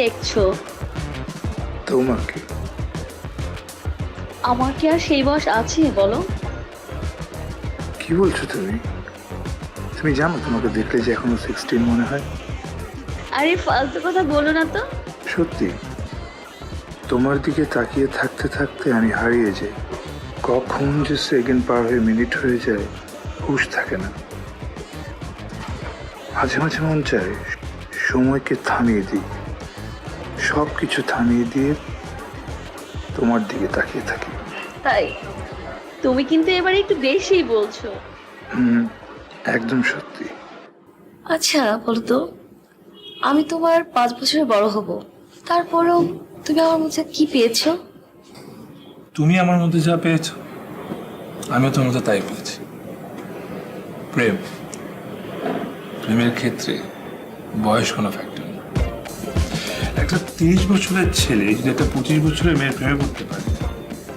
দেখছো? তোমাকে। আমার কি আর সেই বয়স আছে বলো? কি বলছো তুমি? তুমি জানো তোমাকে দেখলে যে এখনো 16 মনে হয়? আরে ফালতু কথা বলো না তো। সত্যি, তোমার দিকে তাকিয়ে থাকতে থাকতে আমি হারিয়ে যাই। কখন যে সেকেন্ড পার হয়ে মিনিট হয়ে যায় হুঁশ থাকে না। মাঝে মাঝে মন চায় সময়কে থামিয়ে দিই, সব কিছু থামিয়ে দিয়ে তোমার দিকে তাকিয়ে থাকি। তাই? তুমি কিন্তু এবার একটু বেশিই বলছো। একদম সত্যি। আচ্ছা বলো তো, আমি তোমার 5 বছরের বড় হব, তারপরেও তুমি আমার মধ্যে কি পেয়েছো? তুমি আমার মধ্যে যা পেয়েছো আমিও তোমার মধ্যে তাই পেয়েছি। প্রেম। প্রেমের ক্ষেত্রে বয়স কোনো ফ্যাক্টর না। একটা 30 বছরের ছেলে যদি একটা 25 বছরের মেয়ের প্রেমে পড়তে পারে,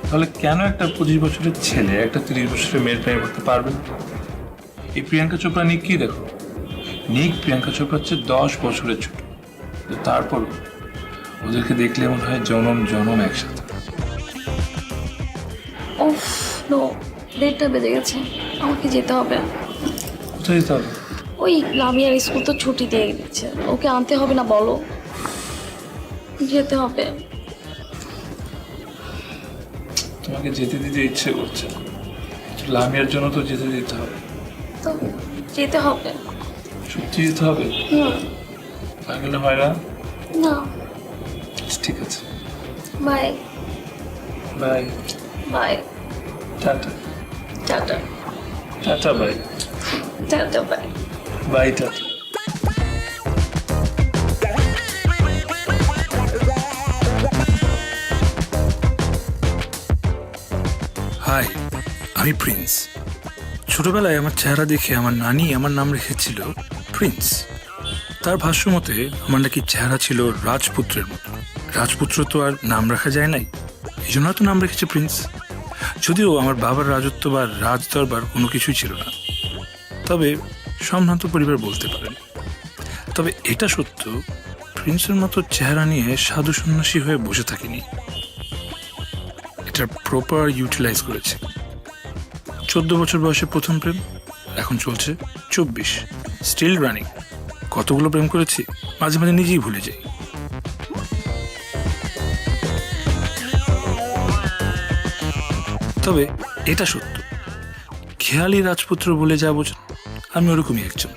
তাহলে কেন একটা 25 বছরের ছেলে একটা 30 বছরের মেয়ের প্রেমে পড়তে পারবে না? এই প্রিয়াঙ্কা চোপড়া নিক কি দেখো, নিক প্রিয়াঙ্কা চোপড়া হচ্ছে 10 বছরের ছোট, তারপর ওদেরকে দেখলে মনে হয় জনম জনম একসাথে। উফ নো, 1:30 বেজে গেছে, আমাকে যেতে হবে। কোথায় যেতে হবে? ওই লামিয়ার স্কুল তো ছুটি দিয়ে দিচ্ছে, ওকে আনতে হবে না বলো? যেতে হবে। তোমাকে যেতে দিতে ইচ্ছে করছে, লামিয়ার জন্য তো যেতে দিতে হবে। তো যেতে হবে। সত্যি যেতে হবে? না গেলে হয় না? না। ঠিক আছে, বাই। বাই। বাই। টাটা। টাটা। টাটা বাই। টাটা বাই। বাই টাটা। হাই, আমি প্রিন্স। ছোটবেলায় আমার চেহারা দেখে আমার নানি আমার নাম রেখেছিল প্রিন্স। তার ভাষ্য মতে আমার নাকি চেহারা ছিল রাজপুত্রের মতো। রাজপুত্র তো আর নাম রাখা যায় নাই, এই জন্য তো নাম রেখেছে প্রিন্স। যদিও আমার বাবার রাজত্ব বা রাজদরবার কোনো কিছুই ছিল না, তবে সম্ভ্রান্ত পরিবার বলতে পারেন। তবে এটা সত্য, প্রিন্সের মতো চেহারা নিয়ে সাধু সন্ন্যাসী হয়ে বসে থাকিনি, এটা প্রপার ইউটিলাইজ করেছে। 14 বছর বয়সে প্রথম প্রেম, এখন চলছে 24, স্টিল রানিং। কতগুলো প্রেম করেছি মাঝে মাঝে নিজেই ভুলে যাই। তবে এটা সত্য, খেয়ালি রাজপুত্র বলে যা বোঝেন আমি ওরকমই একজন।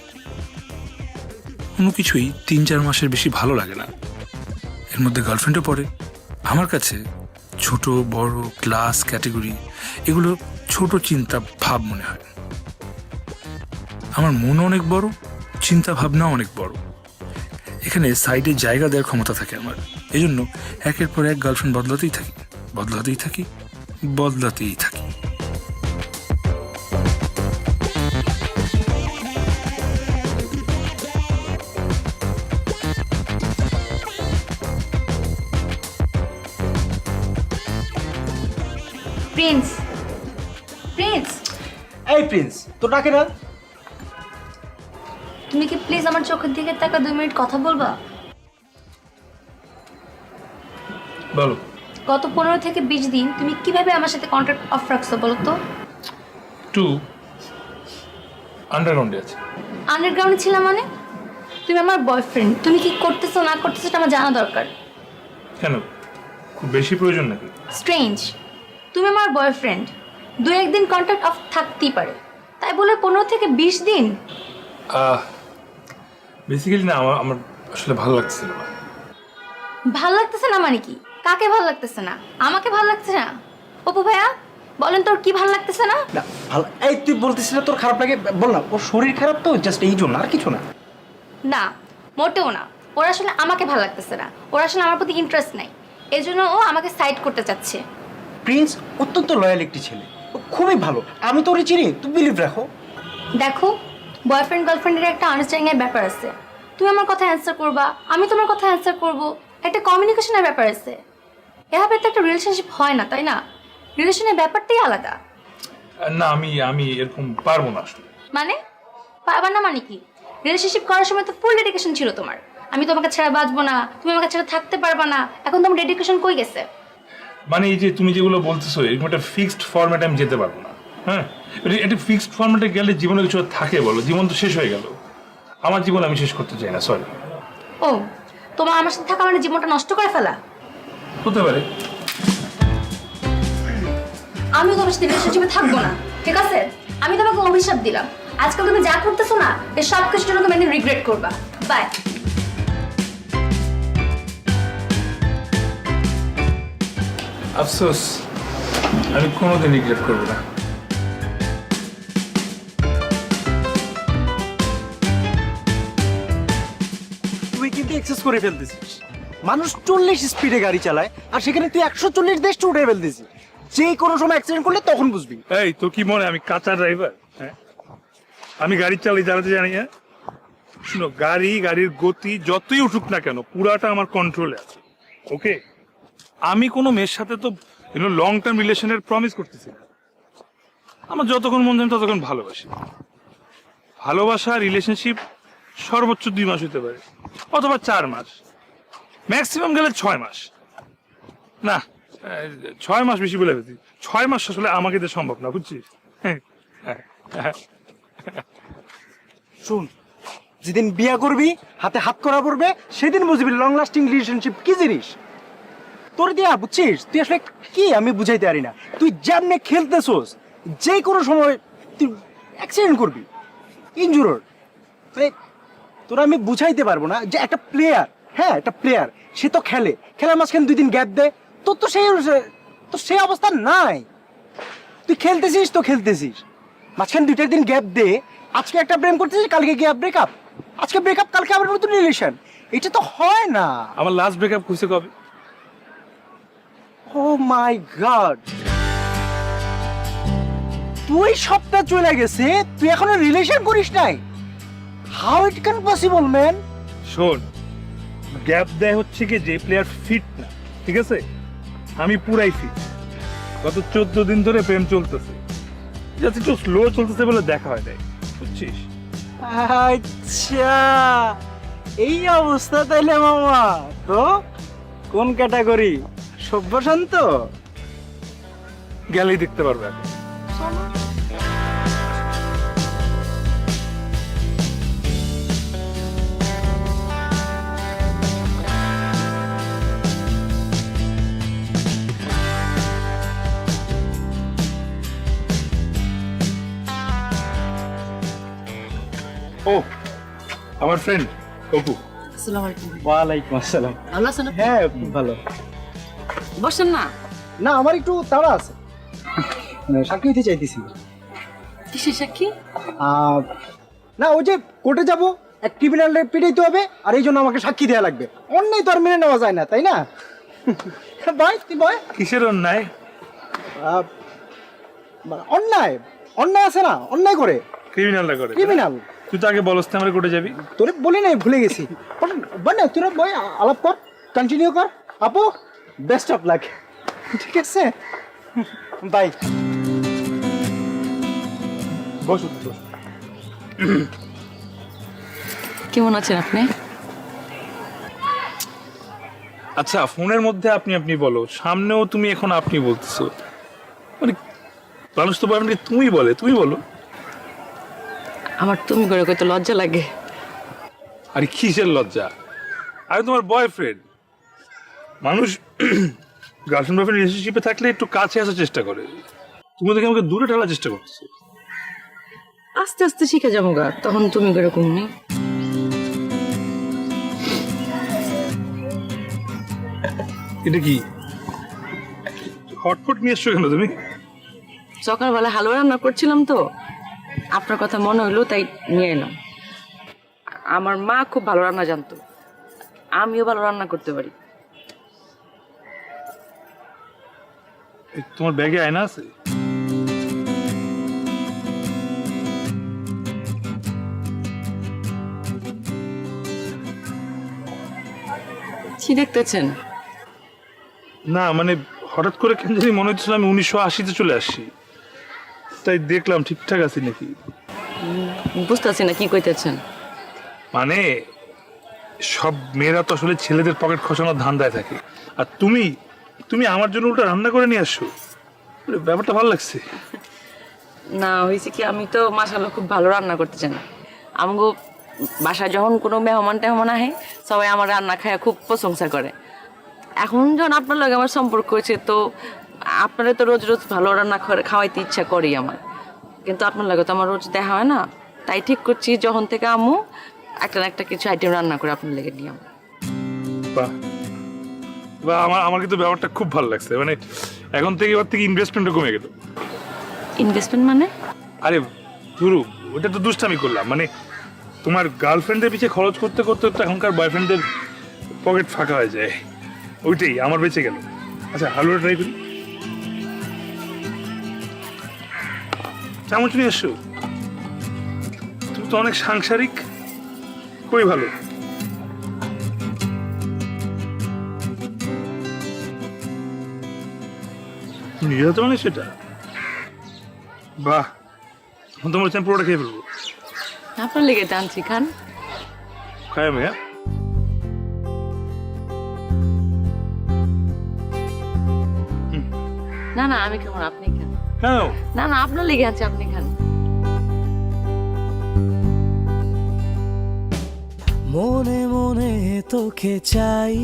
কোনো কিছুই 3-4 মাসের বেশি ভালো লাগে না, এর মধ্যে গার্লফ্রেন্ডও পড়ে। আমার কাছে ছোট বড় ক্লাস ক্যাটেগরি এগুলো ছোট চিন্তা ভাব মনে হয়। আমার মন অনেক বড়, চিন্তা ভাবনা অনেক বড়, এখানে সাইডে জায়গা দেওয়ার ক্ষমতা থাকে আমার। এই জন্য একের পর এক গার্লফ্রেন্ড বদলাতেই থাকি, বদলাতেই থাকি, বদলাতেই থাকি। প্রিন্স। প্রিন্স। এই প্রিন্স, তো ডাকে না? তুমি কি প্লিজ আমার চোখের দিকে তাকা 2 মিনিট কথা বলবা? বলো। গত 15 থেকে 20 দিন তুমি কিভাবে আমার সাথে কন্ট্যাক্ট অফ রাখছো বলো তো? টু আন্ডারগ্রাউন্ডে আছে। আন্ডারগ্রাউন্ডে ছিলাম মানে? তুমি আমার বয়ফ্রেন্ড, তুমি কি করতেছো না করতেছো এটা আমার জানা দরকার। কেন, খুব বেশি প্রয়োজন নাকি? স্ট্রেঞ্জ, তুমি আমার বয়ফ্রেন্ড, 2-1 দিন কন্ট্যাক্ট অফ থাকতেই পারে, তাই বলে 15 থেকে 20 দিন? বেসিক্যালি না, আমার আসলে ভালো লাগছিল না। ভাল লাগতেছে না মানে কি? কাকে ভাল লাগতেছে না? আমাকে ভাল লাগছে না? অপু ভাইয়া বলেন, তোর কি ভাল লাগতেছে না? না ভালো। এই তুই বলতেছিস না তোর খারাপ লাগে? বল না, ওর শরীর খারাপ তো, জাস্ট এই জন্য, আর কিছু না। না, মোটেও না। ওর আসলে আমাকে ভাল লাগতেছে না, ওর আসলে আমার প্রতি ইন্টারেস্ট নাই, এজন্য ও আমাকে সাইড করতে চাচ্ছে। প্রিন্স অত্যন্ত লয়াল একটি ছেলে, ও খুবই ভালো, আমি তো ওরে চিনি, তুই বিলিভ রাখো। দেখো, বয়ফ্রেন্ড গার্লফ্রেন্ডের একটা আন্ডারস্ট্যান্ডিংয়ের ব্যাপার আছে। তুমি আমার কথা অ্যান্সার করবা, আমি তোমার কথা অ্যান্সার করব, একটা কমিউনিকেশনের ব্যাপার আছে। এভাবে তো একটা রিলেশনশিপ হয় না, তাই না? রিলেশনের ব্যাপারটাই আলাদা। না, আমি এরকম পারবো না আসলে। মানে পারবা না মানে কি? রিলেশনশিপ করার সময় তো ফুল ডেডিকেশন ছিল তোমার, আমি তোমাকে ছাড়া বাঁচবো না, তুমি আমাকে ছাড়া থাকতে পারবা না, এখন তোমার ডেডিকেশন কই গেছে? মানে এই যে তুমি যেগুলো বলতেছো এরকম একটা ফিক্সড ফরম্যাটে আমি যেতে পারবো না। হ্যাঁ, এটা ফিক্সড ফরম্যাটে গেলে জীবনে কিছু আর থাকে বলো? জীবন তো শেষ হয়ে গেল। আমার জীবন আমি শেষ করতে চাই না, সরি। ও, তোমার আমার সাথে থাকা মানে জীবনটা নষ্ট করে ফেলা? হতে পারে। আমি তোমার সাথে রিলেশনশিপে থাকবো না, ঠিক আছে? আমি তোমাকে অভিশাপ দিলাম, আজকাল তুমি যা করতেছো না এই সব কিছুর জন্য তুমি একদিন রিগ্রেট করবা। বাই। আফসোস, আমি কোনোদিন রিগ্রেট করবো না। তুই কিন্তু এক্সেস করে ফেলতেছিস। মানুষ 40 স্পিডে গাড়ি চালায় আর সেখানে তুই 140 দেশ উঠে ফেলতেছিস। যে কোনো সময় অ্যাক্সিডেন্ট করলে তখন বুঝবি। এই তো কি মনে আমি কাঁচা ড্রাইভার? হ্যাঁ, আমি গাড়ি চালাতে জানি না। শুনো, গাড়ির গতি যতই উঠুক না কেন পুরাটা আমার কন্ট্রোলে আছে। ওকে, আমি কোনো মেয়ের সাথে তো লং টার্ম রিলেশনের প্রমিস করতেছি না। আমার যতক্ষণ মন চায় ততক্ষণ ভালোবাসি। ভালোবাসা রিলেশনশিপ সর্বোচ্চ 2 মাস হতে পারে, অথবা 4 মাস, ম্যাক্সিমাম গেলে 6 মাস। না, 6 মাস বেশি বলে ফেলছি। 6 মাস আসলে আমাকে দিয়ে সম্ভব না, বুঝছিস? শুন, যেদিন বিয়ে করবি হাতে হাত করা পড়বে সেদিন বুঝবি লং লাস্টিং রিলেশনশিপ কি জিনিস। তোর দিয়া বুঝছিস তুই আসলে কি আমি বুঝাইতে পারি না। তুই যেমনে খেলতেছোস যে কোনো সময় তুই অ্যাক্সিডেন্ট করবি, ইনজুর। মানে তোরা আমি বুঝাইতে পারবো না যে একটা প্লেয়ার, হ্যাঁ একটা প্লেয়ার, সে তো খেলার মাঝখানে 2 দিন গ্যাপ দেয়। তোর তো সেই অবস্থা নাই। তুই খেলতেছিস মাঝখানে 2-4 দিন গ্যাপ দে। আজকে একটা প্রেম করতেছিস, কালকে গ্যাপ ব্রেকআপ, আজকে ব্রেকআপ, কালকে আবার নতুন রিলেশন। এটা তো হয় না। আমার লাস্ট ব্রেকআপ হয়েছে কবে? ও মাই গড, তুই সপ্তাহ চলে গেছে, তুই এখনো রিলেশন করিস নাই? How it can possible man? শোন, গ্যাপ দেয় হচ্ছে কি যে প্লেয়ার ফিট না, ঠিক আছে? আমি পুরাই ফিট। গত 14 দিন ধরে প্রেম চলতেছে, জাস্ট একটু স্লো চলতেছে বলে দেখা হয় নাই, বুঝছিস? আচ্ছা, এই অবস্থা তাইলে মামা। তো কোন ক্যাটাগরি? সভ্য শান্ত? গেলেই দেখতে পারবে এখন। ও, আমার ফ্রেন্ড অপু। আসসালামু আলাইকুম। ওয়ালাইকুম আসসালাম। ভালো আছেন আপনি? হ্যাঁ খুব ভালো। বসেন না। না, আমার একটু তাড়া আছে, সাক্ষী দিতে চাইতেছি। কিসের সাক্ষী? না, ওই যে কোর্টে যাব, এক ক্রিমিনালরে পিটাইতে হবে, আর এই জন্য আমাকে সাক্ষী দেওয়া লাগবে। অন্যায় তো আর মেনে নেওয়া যায় না, তাই না? ভাই তুই ভাই, কিসের অন্যায়? অন্যায় আছে না, অন্যায় করে ক্রিমিনালরা করে। ক্রিমিনাল। তুই তো আগে বলস না আমরা কোর্টে যাবি। তোরে বলি নাই, ভুলে গেছি। বল না, তোরা বই আলাপ কর, কন্টিনিউ কর। আপু, বেস্ট অফ লাক। ঠিক আছে, বাই। বসো বসো। কেমন আছেন আপনি? আচ্ছা, ফোনের মধ্যে আপনি আপনি বলো, সামনেও তুমি এখন আপনি বলতেছো। মানে মানুষ তো বলে তুমি বলো। আমার তুমি করে কইতে লজ্জা লাগে। আরে কিসের লজ্জা? আরে তোমার বয়ফ্রেন্ড। মানুষ গার্লফ্রেন্ড বয়ফ্রেন্ড রিলেশনশিপে থাকলে একটু কাছে আসার চেষ্টা করে। তুমি দেখে আমাকে দূরে ঠেলার চেষ্টা করছো। আস্তে আস্তে শিখে যাবো গা, তখন তুমি করে কমনি। এটা কি হটপট নিয়ে এসছো কেন তুমি? সকালবেলা হালুয়া রান্না করছিলাম তো, আপনার কথা মনে হইলো তাই নিয়ে এলাম। আমার মা খুব ভালো রান্না জানতো, আমিও ভালো রান্না করতে পারি। তোমার ব্যাগে আয়না আছে? কি দেখতেছেন? না মানে হঠাৎ করে কেন জানি মনে হচ্ছিল আমি 1980-তে চলে আসছি, তাই দেখলাম ঠিকঠাক আছি নাকি। বুঝতেছি না কি কইতেছেন। মানে সব মেয়েরা তো আসলে ছেলেদের পকেট খসানোর ধান্দায় থাকে, আর তুমি তুমি আমার জন্য উল্টা রান্না করে নিয়ে আসছো। ব্যাপারটা ভালো লাগছে। না হয়েছে কি, আমি তো মাশাআল্লাহ খুব ভালো রান্না করতে জানি। আমাকে বাসায় যখন কোনো মেহমান টেহমান আহে সবাই আমার রান্না খায় খুব প্রশংসা করে। এখন যখন আপনার লগে আমার সম্পর্ক হয়েছে তো আপনারা তো রোজ রোজ ভালো রান্না খাওয়াইতে ইচ্ছা করেই আমার, কিন্তু আপনার লগে তো আমার রোজ দেখা হয় না, তাই ঠিক করছি যখন থেকে আম্মু একটা না একটা কিছু আইটেম রান্না করে আপনার লেগে নিয়ে আমার। বাহ বাহ, আমার কিন্তু ব্যাপারটা খুব ভালো লাগছে। মানে এখন থেকে এবার থেকে ইনভেস্টমেন্টও কমে গেল। ইনভেস্টমেন্ট মানে? আরে ধুরু, ওটা তো দুষ্টামি করলাম। মানে তোমার গার্লফ্রেন্ডের পিছিয়ে খরচ করতে করতে তো এখনকার বয়ফ্রেন্ডের পকেট ফাঁকা হয়ে যায়, ওইটাই আমার বেঁচে গেল। আচ্ছা হালুয়া ট্রাই করি। চামচ নিয়ে এসো, তুমি তো অনেক সাংসারিক। খুবই ভালো। নিজে তো মানে সেটা বাহ, এখন তোমার চান পুরোটা খেয়ে ফেলবো। আপনার লেগে টানছি, খান। খায় মেয়া। না না আমি খাবো না, আপনি খান। কেন? না না আপনার লেগে আছে, আপনি খান। মনে মনে তোকে চাই,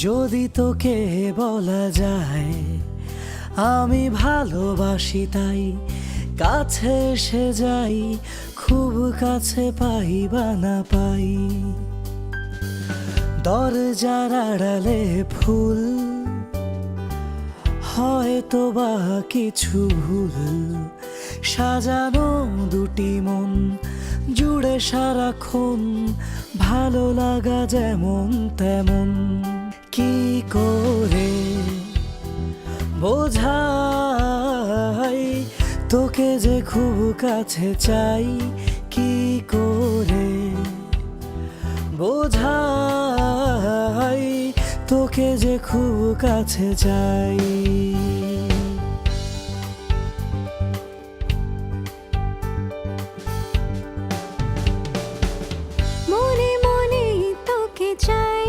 যদি তোকে বলা যায় আমি ভালোবাসি, তাই কাছে এসে যাই, খুব কাছে পাই বা না পাই। দরজার আড়ালে ফুল, হয়তো বা কিছু ভুল, সাজানো দুটি মন জুড়ে সারাক্ষণ, ভালো লাগা যেমন তেমন। কি করে বোঝাই তোকে যে খুব কাছে চাই, কি করে বোঝাই তোকে যে খুব কাছে চাই। মনে মনে তোকে চাই,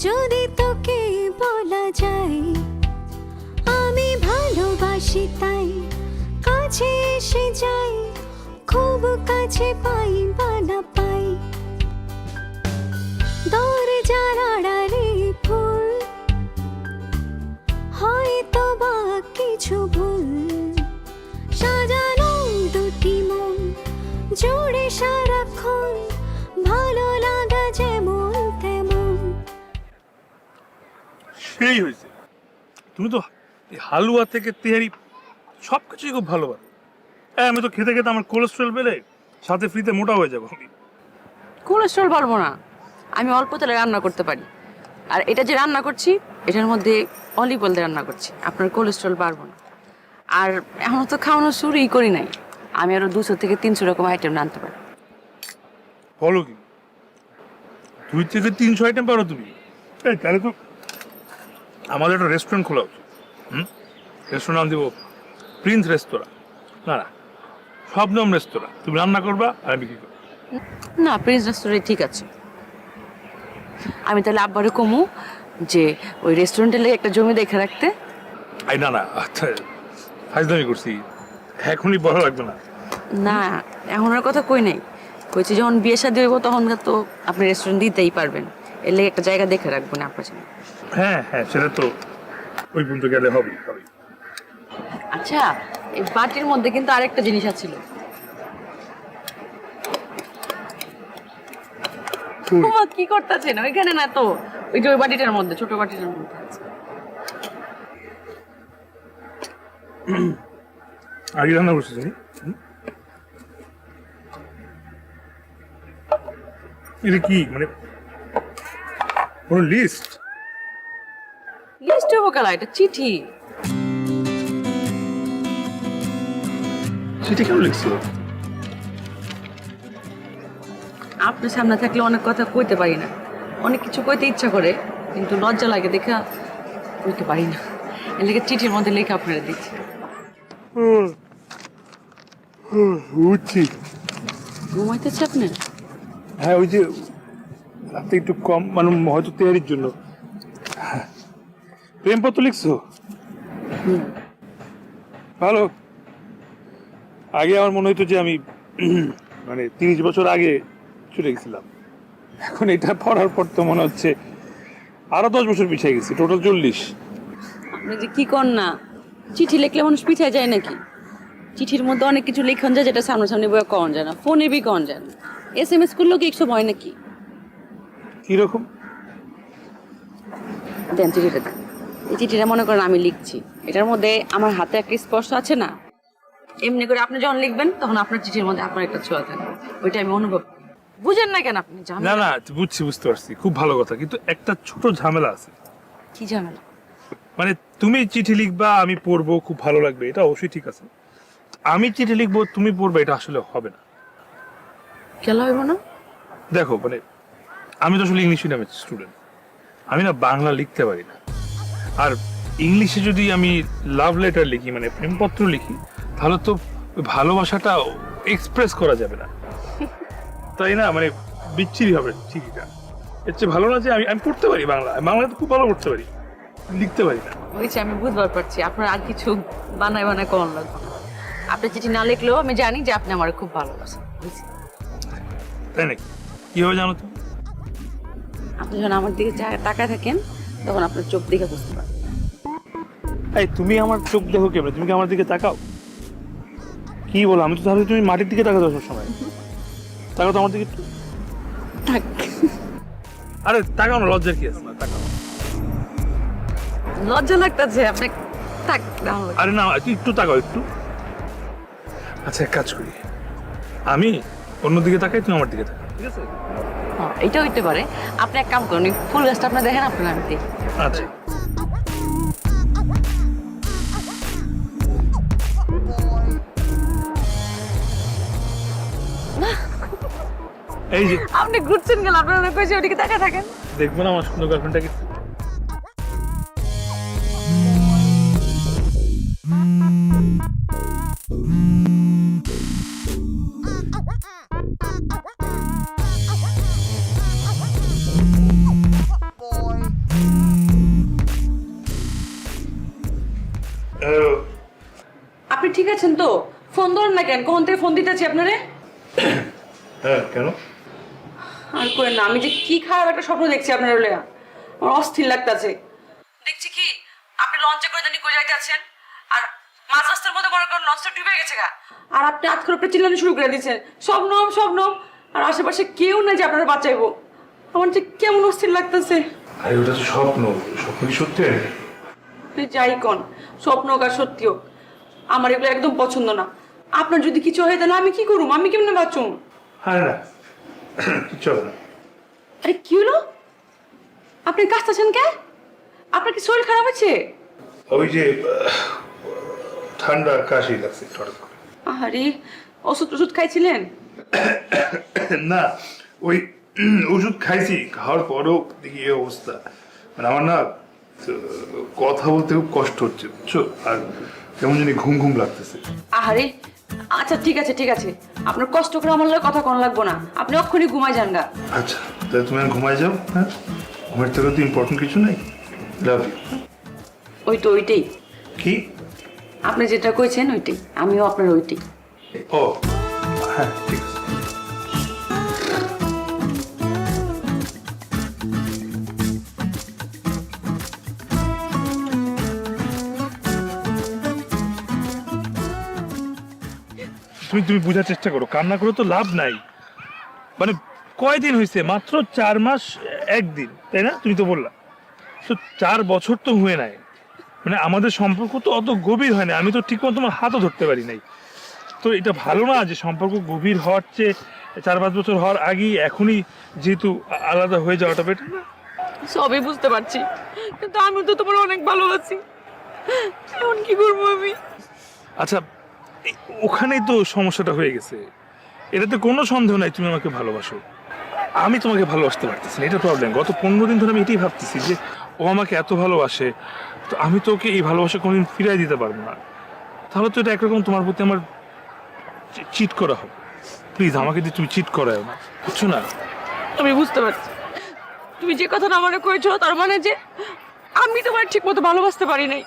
যদি তোকে বলা যায় আমি ভালোবাসি, তাই কাছে এসে যাই, খুব কাছে পাই বা না পাই। দরজার আড়ালে ফুল, হয়তো বা কিছু ভুল, সাজানো দুটি মন জুড়ে সারাক্ষণ, ভালো লাগা যেমন তেমন। সেই হয়েছে। তুমি তো এই হালুয়া থেকে তেহারি সব কিছুই খুব ভালো পারো। হ্যাঁ, আমি তো খেতে খেতে আমার কোলেস্ট্রল বেড়ে সাথে ফ্রিতে মোটা হয়ে যাবো আমি। কোলেস্ট্রল পারবো না, আমি অল্প তেলে রান্না করতে পারি। আর এটা যে রান্না করছি এটার মধ্যে অলিভ অয়েল দিয়ে রান্না করছি, আপনার কোলেস্ট্রল পারবো না। আর এখন তো খাওয়ানো শুরুই করি নাই, আমি আরো 200 থেকে 300 রকম আইটেম রাঁধতে পারি। বলো কি, 2 থেকে 300 আইটেম পারো তুমি? তাহলে তো আমাদের একটা রেস্টুরেন্ট খোলা উচিত। রেস্টুরেন্ট নাম দিব প্রিন্স রেস্তোরাঁ। না না, শবনম রেস্তোরাঁ। তুমি রান্না করবা আর আমি বিক্রি করবো। না, প্রিন্স রেস্টুরেন্ট ঠিক আছে। আমি তাহলে আব্বারে কমু যে ওই রেস্টুরেন্টের লেগে একটা জমি দেখে রাখতে। আই না না, আচ্ছা ফাইজলামি করছি, এখনই বড় লাগবে না। না এখন আর কথা কই নাই, কইছি যখন বিয়ে শাদী হইব তখন তো আপনি রেস্টুরেন্ট দিতেই পারবেন, এর লেগে একটা জায়গা দেখে রাখবেন আপনার জন্য। হ্যাঁ হ্যাঁ, সেটা তো ওই পর্যন্ত গেলে হবে। আচ্ছা, এই বাটির মধ্যে কিন্তু আরেকটা জিনিস আছিল। কি করতেছেন ওইখানে? না তো ওই যে ওই বাটিটার মধ্যে, ছোট বাটিটার মধ্যে আছে। আগে রান্না করছিস? এটা কি মানে কোনো লিস্ট? লিস্ট হবো কালা, এটা চিঠি। চিঠি কেন লিখছো? আপনার সামনে থাকলে অনেক কথা কইতে পারি না, অনেক কিছু কইতে ইচ্ছা করে কিন্তু লজ্জা লাগে দেখা কইতে পারি না, এর লেগে চিঠির মধ্যে লেখা আপনারা দিচ্ছি। বুঝছি। ঘুমাইতেছে আপনার? হ্যাঁ ওই যে রাতে একটু কম মানে হয়তো তৈরির জন্য। প্রেমপত্র লিখছো? ভালো। আগে আমার মনে হতো যে আমি মানে 30 বছর আগে চলে গেছিলাম, এখন এটা পড়ার পর তো মনে হচ্ছে আরো 10 বছর পিছিয়ে গেছি, টোটাল 40। আপনি যে কি কর না, চিঠি লিখলে মানুষ পিছিয়ে যায় নাকি? চিঠির মধ্যে অনেক কিছু লেখন যায় যেটা সামনাসামনি বয়ে কন যায় না, ফোনে বি কন যায় না, SMS করলেও কি একসব হয় নাকি? কিরকম? দেন চিঠিটা দেন। এই চিঠিটা মনে করেন আমি লিখছি, এটার মধ্যে আমার হাতে একটা স্পর্শ আছে না, এমনি করে আপনি যখন লিখবেন তখন আপনার চিঠির মধ্যে আপনার একটা ছোঁয়া থাকবে, ওইটা আমি অনুভব করি। বুঝেন না কেন আপনি? না না বুঝতে পারছি, খুব ভালো কথা, কিন্তু একটা ছোট ঝামেলা আছে। কি ঝামেলা? মানে তুমি চিঠি লিখবা, আমি পড়বো, খুব ভালো লাগবে, এটা অবশ্যই ঠিক আছে। আমি চিঠি লিখবো, তুমি পড়বে, এটা আসলে হবে না। কেন হইব না? দেখো মানে আমি তো আসলে ইংলিশ মিডিয়ামের স্টুডেন্ট, আমি না বাংলা লিখতে পারি না। আর ইংলিশে যদি আমি লাভ লেটার লিখি মানে প্রেমপত্র লিখি, তাহলে তো ওই ভালোবাসাটা এক্সপ্রেস করা যাবে না, তাই না? মানে বিচ্ছিরি হবে চিঠিটা। এর চেয়ে ভালো না যে আমি পড়তে পারি বাংলা, বাংলা তো খুব ভালো পড়তে পারি, লিখতে পারি না। হয়েছে, আমি বুঝবার পারছি আপনার আর কিছু বানায় কম লাগবে না। আপনি চিঠি না লিখলেও আমি জানি যে আপনি আমার খুব ভালোবাসেন, বুঝছি। তাই নাকি? কিভাবে জানো তুমি? আপনি যখন আমার দিকে তাকায় থাকেন তখন আপনার চোখ দেখে বুঝতে পারেন। এই তুমি আমার চোখ দেখো কেমন? তুমি কি আমার দিকে তাকাও? কি বলো? আমি তো তাহলে তুমি মাটির দিকে তাকাতো সবসময়। তাকাও তো আমার দিকে একটু। থাক, আরে তাকাও না, লজ্জার কি আছে? তাকাও। লজ্জা লাগতেছে আপনি, থাক। আরে না একটু তাকাও একটু। আচ্ছা এক কাজ করি, আমি অন্যদিকে তাকাই, তুমি আমার দিকে তাকাও, ঠিক আছে? হ্যাঁ, এটা হইতে পারে। আপনি এক কাম করুন, ফুল গাছটা আপনি দেখেন, আপনার আমি দেখি। আচ্ছা এই যে আপনি ঘুরছেন গেল, আপনার কইছে ওদিকে তাকায় থাকেন। দেখবো না আমার সুন্দর গার্লফ্রেন্ডটাকে? আপনি ঠিক আছেন তো? ফোন ধরেন না কেন? কখন থেকে ফোন দিতেছি আপনারে। হ্যাঁ কেন? আর করেন না, আমি যে কি খারাপ একটা স্বপ্ন দেখছি আপনার হলে, আমার অস্থির লাগতেছে। দেখছি কি আপনি লঞ্চে করে জানি কই যাইতে আছেন, আর মাঝ রাস্তার মধ্যে মনে করেন লঞ্চটা ডুবে গেছে গা, আর আপনি হাত করে আপনি চিল্লানো শুরু করে দিচ্ছেন, স্বপ্নম স্বপ্নম, আর আশেপাশে কেউ নাই যে আপনারা বাঁচাইবো। আমার যে কেমন অস্থির লাগতেছে। আরে ওটা তো স্বপ্ন, স্বপ্ন কি সত্যি হয় নাকি? আপনি যাই কন, স্বপ্ন হোক আর সত্যি হোক, আমার এগুলো একদম পছন্দ না। আপনার যদি কিছু হয় তাহলে আমি কি করুম? আমি কেমনে বাঁচুম? হ্যাঁ না কিচ্ছু হবে না। আরে কি হলো? আপনি কাশতেছেন কে? আপনার কি শরীর খারাপ আছে? ওই যে ঠান্ডা কাশি লাগছে হঠাৎ করে। আরে ওষুধ টষুধ খাইছিলেন? না ওই ওষুধ খাইছি, খাওয়ার পরেও দেখি এই অবস্থা। মানে আমার না কথা বলতে খুব কষ্ট হচ্ছে বুঝছো, আর কেমন জানি ঘুম ঘুম লাগতেছে। আহারে আচ্ছা ঠিক আছে ঠিক আছে, আপনার কষ্ট করে আমার লগে কথা কোন লাগবো না, আপনি অক্ষুনি ঘুমাই যান গা। আচ্ছা তাহলে তুমি আর ঘুমায় যাও। হ্যাঁ ঘুমের থেকে তো ইম্পর্টেন্ট কিছু নাই। Love you. ওই তো ওইটাই, কি আপনি যেটা কইছেন ওইটাই, আমিও আপনার ওইটাই। ও হ্যাঁ ঠিক আছে। তুমি বোঝার চেষ্টা করো, কান্না করে তো লাভ নাই। মানে কয়দিন হয়েছে? মাত্র 4 মাস 1 দিন, তাই না? তুমি তো বললা তো 4 বছর তো হয়ে নাই। মানে আমাদের সম্পর্ক তো অত গভীর হয় না, আমি তো ঠিক মতো তোমার হাতও ধরতে পারি নাই। তো এটা ভালো না যে সম্পর্ক গভীর হওয়ার চেয়ে 4-5 বছর হওয়ার আগেই এখনই যেহেতু আলাদা হয়ে যাওয়াটা বেটার না? সবই বুঝতে পারছি, কিন্তু আমি তো তোমার অনেক ভালোবাসি, এখন কি করবো আমি? আচ্ছা ওখানেই তো সমস্যাটা হয়ে গেছে, এটাতে কোনো সন্দেহ নাই তুমি আমাকে ভালোবাসো, আমি তোমাকে ভালোবাসতে পারতেছি না, এটা প্রবলেম। গত 15 দিন ধরে আমি এটাই ভাবতেছি যে ও আমাকে এত ভালোবাসে, তো আমি তো ওকে এই ভালোবাসা কোনোদিন ফিরাই দিতে পারবো না। তাহলে তো এটা একরকম তোমার প্রতি আমার চিট করা হবে, প্লিজ আমাকে দিয়ে তুমি চিট করায় না, বুঝছো না? আমি বুঝতে পারছি তুমি যে কথাটা আমাকে করেছো তার মানে যে আমি তোমার ঠিক মতো ভালোবাসতে পারি নাই।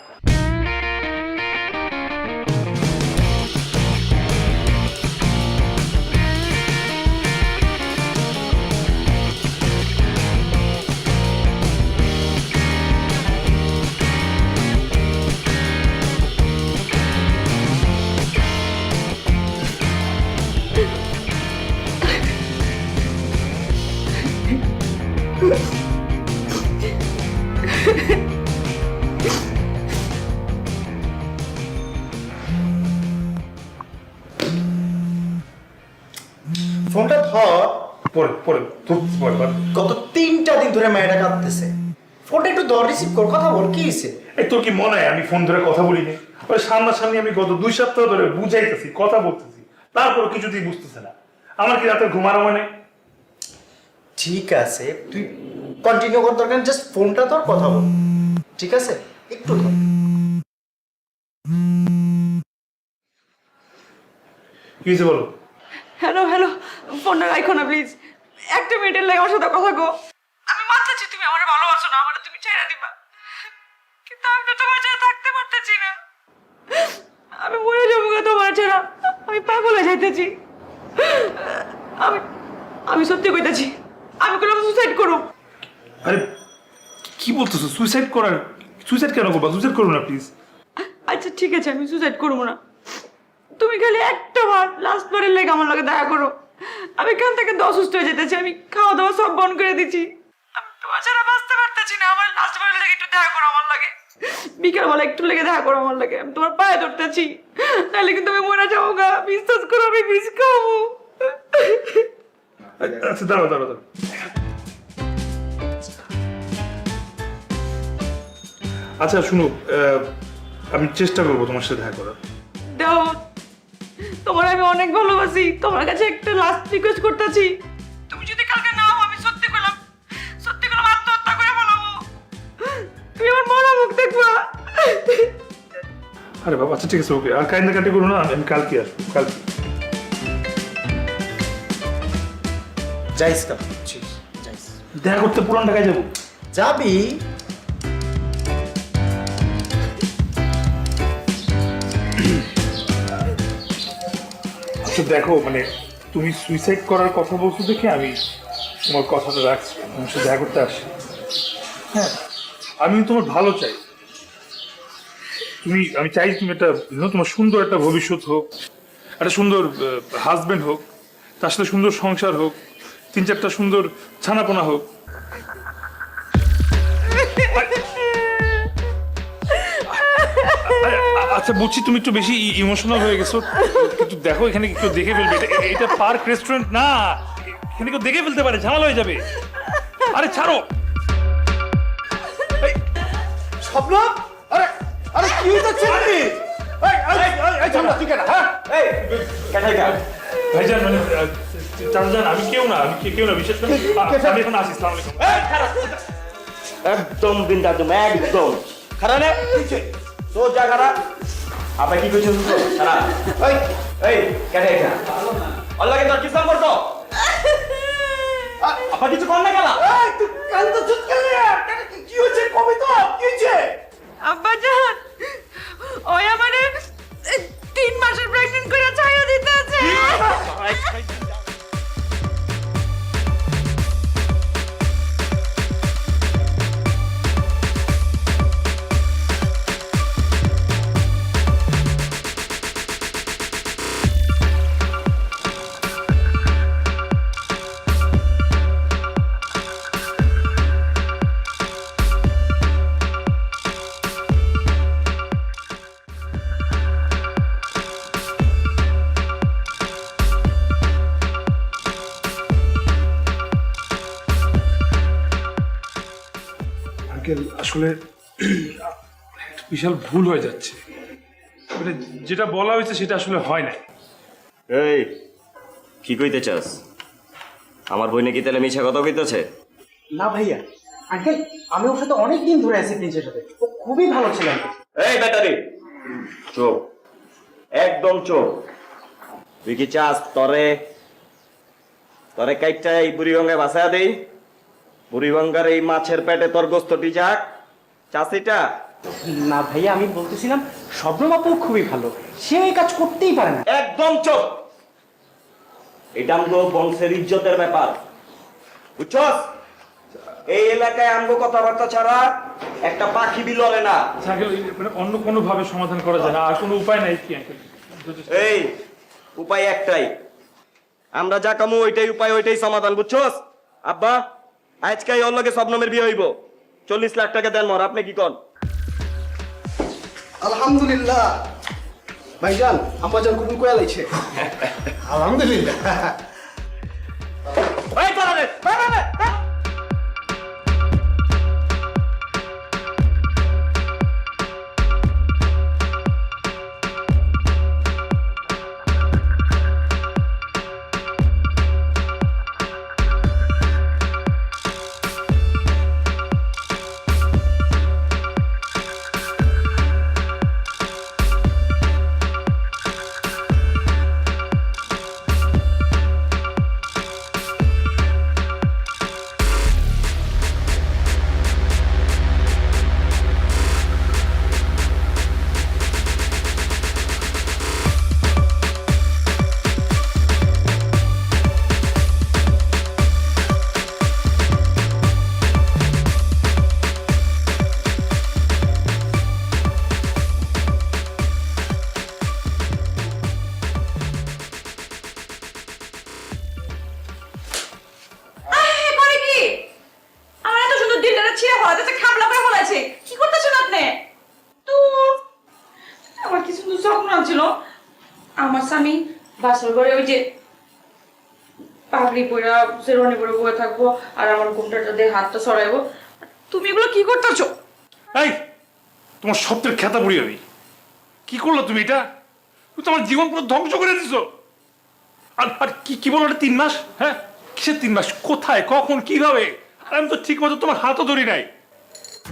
ফোনটা ধর। পরে পরে পরে পরে। গত 3টা দিন ধরে মেয়েটা কাঁদতেছে, ফোনটা একটু ধর, রিসিভ কর, কথা বল, কি হয়েছে? এই তোর কি মনে হয় আমি ফোন ধরে কথা বলিনি? ওই সামনাসামনি আমি গত 2 সপ্তাহ ধরে বুঝাইতেছি, কথা বলতেছি, তারপর কিছুতেই বুঝতেছে না। আমার কি রাতে ঘুমানো মানে? ঠিক আছে, তুই কন্টিনিউ কর, দরকার জাস্ট ফোনটা ধর, কথা বল, ঠিক আছে? একটু ধর। কি হয়েছে বলো? হ্যালো হ্যালো, ফোনটা রাখো না প্লিজ, একটা মিনিটের লাগে আমার সাথে কথা গো। আমি মানতেছি তুমি আমার ভালোবাসো না, আমার তুমি ছেড়ে দিবা, কিন্তু আমি তো তোমার ছাড়া থাকতে পারতেছি না। আমি মরে যাবো গো তোমার ছাড়া, আমি পাগল হয়ে যাইতেছি। আমি আমি সত্যি কইতেছি, আমি কোনো সুসাইড করব। আরে কি বলতেছো? সুইসাইড করার? সুইসাইড কেন করবা? সুইসাইড করো না প্লিজ। আচ্ছা ঠিক আছে, আমি সুসাইড করবো না, তুমি খালি একটা বার লাস্ট বারের লেগে আমার লগে দেখা করো। আমি এখান থেকে অসুস্থ হয়ে যেতেছি, আমি খাওয়া দাওয়া সব বন্ধ করে দিচ্ছি, আমি তোমার ছাড়া বাঁচতে পারতেছি না। আমার লাস্ট বারের লেগে একটু দেখা করো আমার লাগে, বিকালবেলা একটু লেগে দেখা করো আমার লাগে, আমি তোমার পায়ে ধরতেছি, নাহলে কিন্তু আমি মরে যাবো গা, বিশ্বাস করো আমি বিষ খাবো। আচ্ছা দাঁড়াও দাঁড়াও দাঁড়াও। আচ্ছা শুনো, আমি চেষ্টা করবো তোমার সাথে দেখা করার। দাও, তোমার আমি অনেক ভালোবাসি, তোমার কাছে একটা লাস্ট রিকোয়েস্ট করতেছি, তুমি যদি কালকে না হও, আমি সত্যি করলাম আত্মহত্যা করে ফেলাবো, তুমি আমার মরা মুখ দেখবা। আরে বাবা আচ্ছা ঠিক আছে, ওকে, আর কান্নাকাটি করো না, আমি কালকে আসবো, কালকে। যাইস কাপ, বুঝছিস? যাইস। দেখা করতে পুরান ঢাকায় যাবো। যাবি? আচ্ছা দেখো, মানে তুমি সুইসাইড করার কথা বলছো দেখে আমি তোমার কথাটা রাখছি, তোমার সাথে দেখা করতে আসছি। হ্যাঁ, আমি তোমার ভালো চাই। আমি চাই তুমি একটা তোমার সুন্দর একটা ভবিষ্যৎ হোক, একটা সুন্দর হাজবেন্ড হোক, তার সাথে সুন্দর সংসার হোক, 3-4টা সুন্দর ছানাপোনা হোক। আচ্ছা বুঝছি তুমি একটু বেশি ইমোশনাল হয়ে গেছো, কিন্তু দেখো এখানে কেউ দেখে ফেলবে, এটা পার্ক রেস্টুরেন্ট না, এখানে কেউ দেখে ফেলতে পারে, ঝামেলা হয়ে যাবে। আরে ছাড়ো। স্বপ্ন, আরে আরে কি হচ্ছে? আপনি তুই কেন? হ্যাঁ, এই কেন? ভাইজান মানে চাচাজান, আমি কেউ না, কেউ না, বিশেষ করে আমি এখন আসি। আসসালামু আলাইকুম। একদম বিন্দাদম, একদম খারাপ না কিছু তো যা খারাপ। আপনি কি কইছেন তো খারাপ? এই এই কেন এটা আল্লাহকে তোর কিসাম করতো আপনি কিছু কর না কেলা? এই তুই কাল তো চুপ করলি, কি হচ্ছে? কবে তো কি হচ্ছে? আব্বা জান, ওই আমারে 3 মাসের প্রেগন্যান্ট করে ছায়া দিতে আছে। আঙ্কেল আসলে একটা বিশাল ভুল হয়ে যাচ্ছে, মানে যেটা বলা হয়েছে সেটা আসলে হয় না। এই কি কইতে চাস? আমার বই নাকি তাহলে মিছা কথা কইতেছে? না ভাইয়া, আঙ্কেল আমি ওর সাথে অনেক দিন ধরে আছি, প্রিন্সের সাথে, ও খুবই ভালো ছিল। এই ব্যাটারি চোখ, একদম চোখ। তুই কি চাস তরে তোরে কাইটটা এই বুড়িগঙ্গায় ভাসায়া দেই, বুড়িগঙ্গার এই মাছের পেটে তোর গোস্তটি যাক, চাষিটা। না ভাইয়া, আমি বলতেছিলাম শবনম আপু খুবই ভালো, সে এই কাজ করতেই পারে না। একদম চুপ, এটা আমগো বংশের ইজ্জতের ব্যাপার, বুঝছস? এই এলাকায় আমগো কথাবার্তা ছাড়া একটা পাখি বিললে না। মানে অন্য কোনো ভাবে সমাধান করা যায় না, আর কোনো উপায় নাই কি আঙ্কেল? এই উপায় একটাই, আমরা যা কামু ওইটাই উপায়, ওইটাই সমাধান, বুঝছস? আব্বা আজকে ওর লগে শবনমের বিয়ে হইব, 40 লাখ টাকা দেন মোর, আপনি কি কন? আলহামদুলিল্লাহ ভাইজান, আম্মাজান কবুল করে লাইছে। আলহামদুলিল্লাহ। এই পালারে, পালারে। আমার স্বামী বাসর ঘরে ওই যে পাগড়ি পরে শেরওয়ানি পরে বসে থাকবো আর আমার ঘুমটাটা দিয়ে হাতটা সরাইবো। তুমি এগুলো কি করতেছো? এই তোমার স্বপ্নের খেতা বুড়ি আমি, কি করলো তুমি এটা? তুমি তোমার জীবন পুরো ধ্বংস করে দিছো। আর আর কি কি বলো, 3 মাস? হ্যাঁ, কিসের 3 মাস? কোথায়, কখন, কিভাবে? আর আমি তো ঠিক মতো তোমার হাতও ধরি নাই,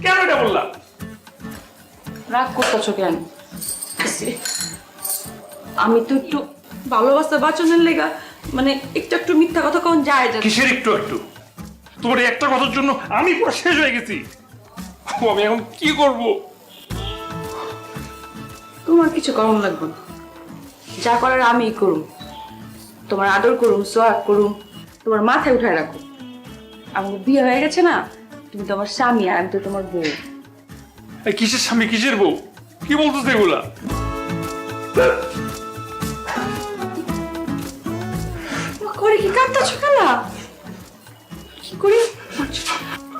কেন এটা বললা? রাগ করতেছো কেন? আমি তো একটু ভালোবাসা বাঁচানোর লেগা মানে একটু একটু মিথ্যা কথা কখন যায় যায়। কিসের একটু একটু? তোমার এই একটা কথার জন্য আমি পুরো শেষ হয়ে গেছি। আমি এখন কি করব? তোমার কিছু করুন লাগবে না, যা করার আমিই করুম। তোমার আদর করুম, সোহাগ করুম, তোমার মাথায় উঠায় রাখো। আমার বিয়ে হয়ে গেছে না, তুমি তো আমার স্বামী আর আমি তো তোমার বউ। এই কিসের স্বামী, কিসের বউ? কি বলতেছে এগুলা? করে কি কাঁদতেছো কেন? কি করি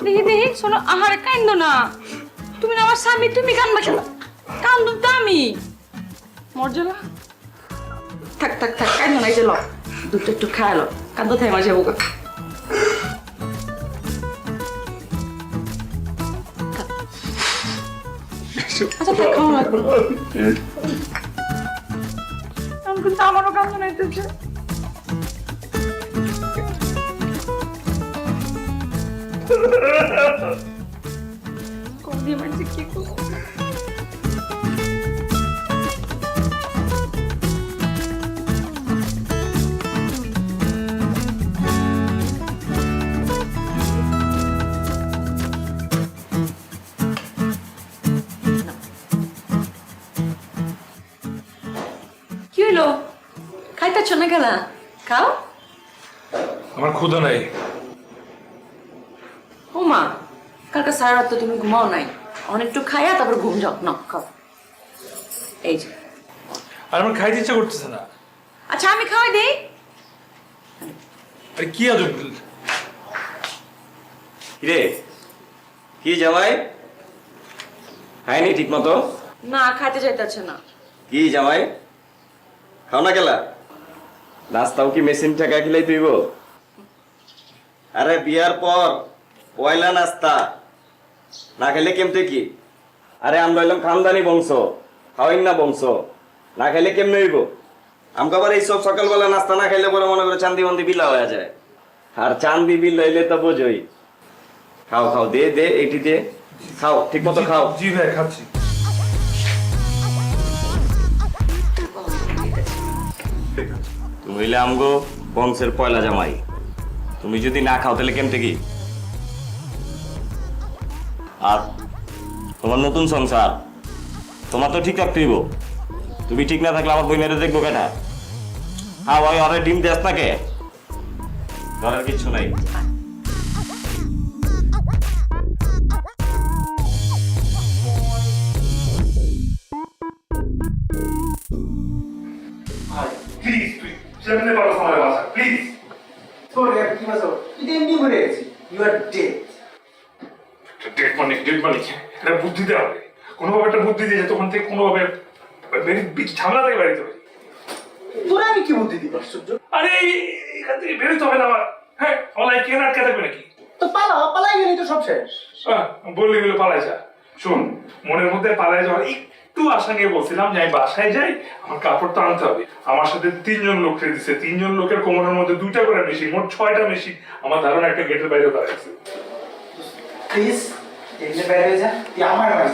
দেখি দেখি, শোনো, আহারে কান্দো না। তুমি না আমার স্বামী, তুমি কান্দবা কেন? কান্দুম তো আমি। মর্যাদা থাক থাক থাক, কান্দো না। এই যে ল, দুধটা একটু খায় লো, কান্দো থাই মাঝে বুকা। আচ্ছা থাক, খাওয়া লাগবে না। আমি কিন্তু আমারও কান্দো নাইতেছে। কোনদিন মানে কি করব? কি হলো? খাইতেছ না কেন? খাও। আমার ক্ষুধা নাই। ও মা, কালকে সারা রাত তো তুমি ঘুমাও নাই, অনেকটু খাইয়া তারপর ঘুম যাও না। খাও, এই যে। আর আমার খাইতে ইচ্ছা করতেছে না। আচ্ছা আমি খাওয়াই দেই। আরে কি আজব! কিরে, কি জামাই খায়নি ঠিক মতো? না, খাইতে চাইতেছে না। কি জামাই, খাও না গেলা? নাস্তাও কি মেশিন টাকা খিলাই তুইব? আরে বিয়ার পর পয়লা নাস্তা না খেলে কেমতে কি? আরে আমরা হইলাম খানদানি বংশ, খাওয়াইন না বংশ, না খাইলে কেমনে হইব? আমাকে আবার এইসব সকালবেলা নাস্তা না খাইলে পরে মনে করে চান্দি বন্দি বিলা হয়ে যায়, আর চান্দি বিল হইলে তো বোঝই। খাও খাও, দে দে, এটি দে, খাও ঠিক মতো খাও। জি ভাই, খাচ্ছি। তুমি হইলে আমগো বংশের পয়লা জামাই, তুমি যদি না খাও তাহলে কেমতে কি? আর তোমার নতুন সংসার, তোমার তো ঠিক রাখতে হইব। তুমি ঠিক না থাকলে আমার বইনেরে দেখবো কেটা? হ্যাঁ ভাই, অনেক ডিম দেস না কে? ধরার কিচ্ছু নাই। প্লিজ তুই যেতে পারো আমার বাসা, প্লিজ। সরি আর কি বাসো, তুই তো এমনি মরে গেছি, ইউ আর ডেড। ডেট মানে এটা বুদ্ধি দেওয়া হবে, কোনোভাবে একটা বুদ্ধি দিয়ে তখন থেকে কোনোভাবে ঝামেলা থেকে বেরোতে পারি। তোরা আমি কি বুদ্ধি দিই আশ্চর্য? আরে এখান থেকে বেরোতে হবে না আমার। হ্যাঁ, আমার কেন আটকে থাকবে নাকি? তো পালাই গেলি তো সব শেষ। বললি বলে পালাই যা। শোন, মনের মধ্যে পালাই যাওয়ার একটু আশা নিয়ে বলছিলাম যে আমি বাসায় যাই, আমার কাপড় তো আনতে হবে। আমার সাথে 3 জন লোক রেখে দিচ্ছে, 3 জন লোকের কোমরের মধ্যে 2টা করে মেশিন, মোট 6টা মেশিন আমার ধারণা একটা গেটের বাইরে দাঁড়াচ্ছে। প্লিজ এমনি বাইরে হয়ে যা, তুই আমার বাড়ি।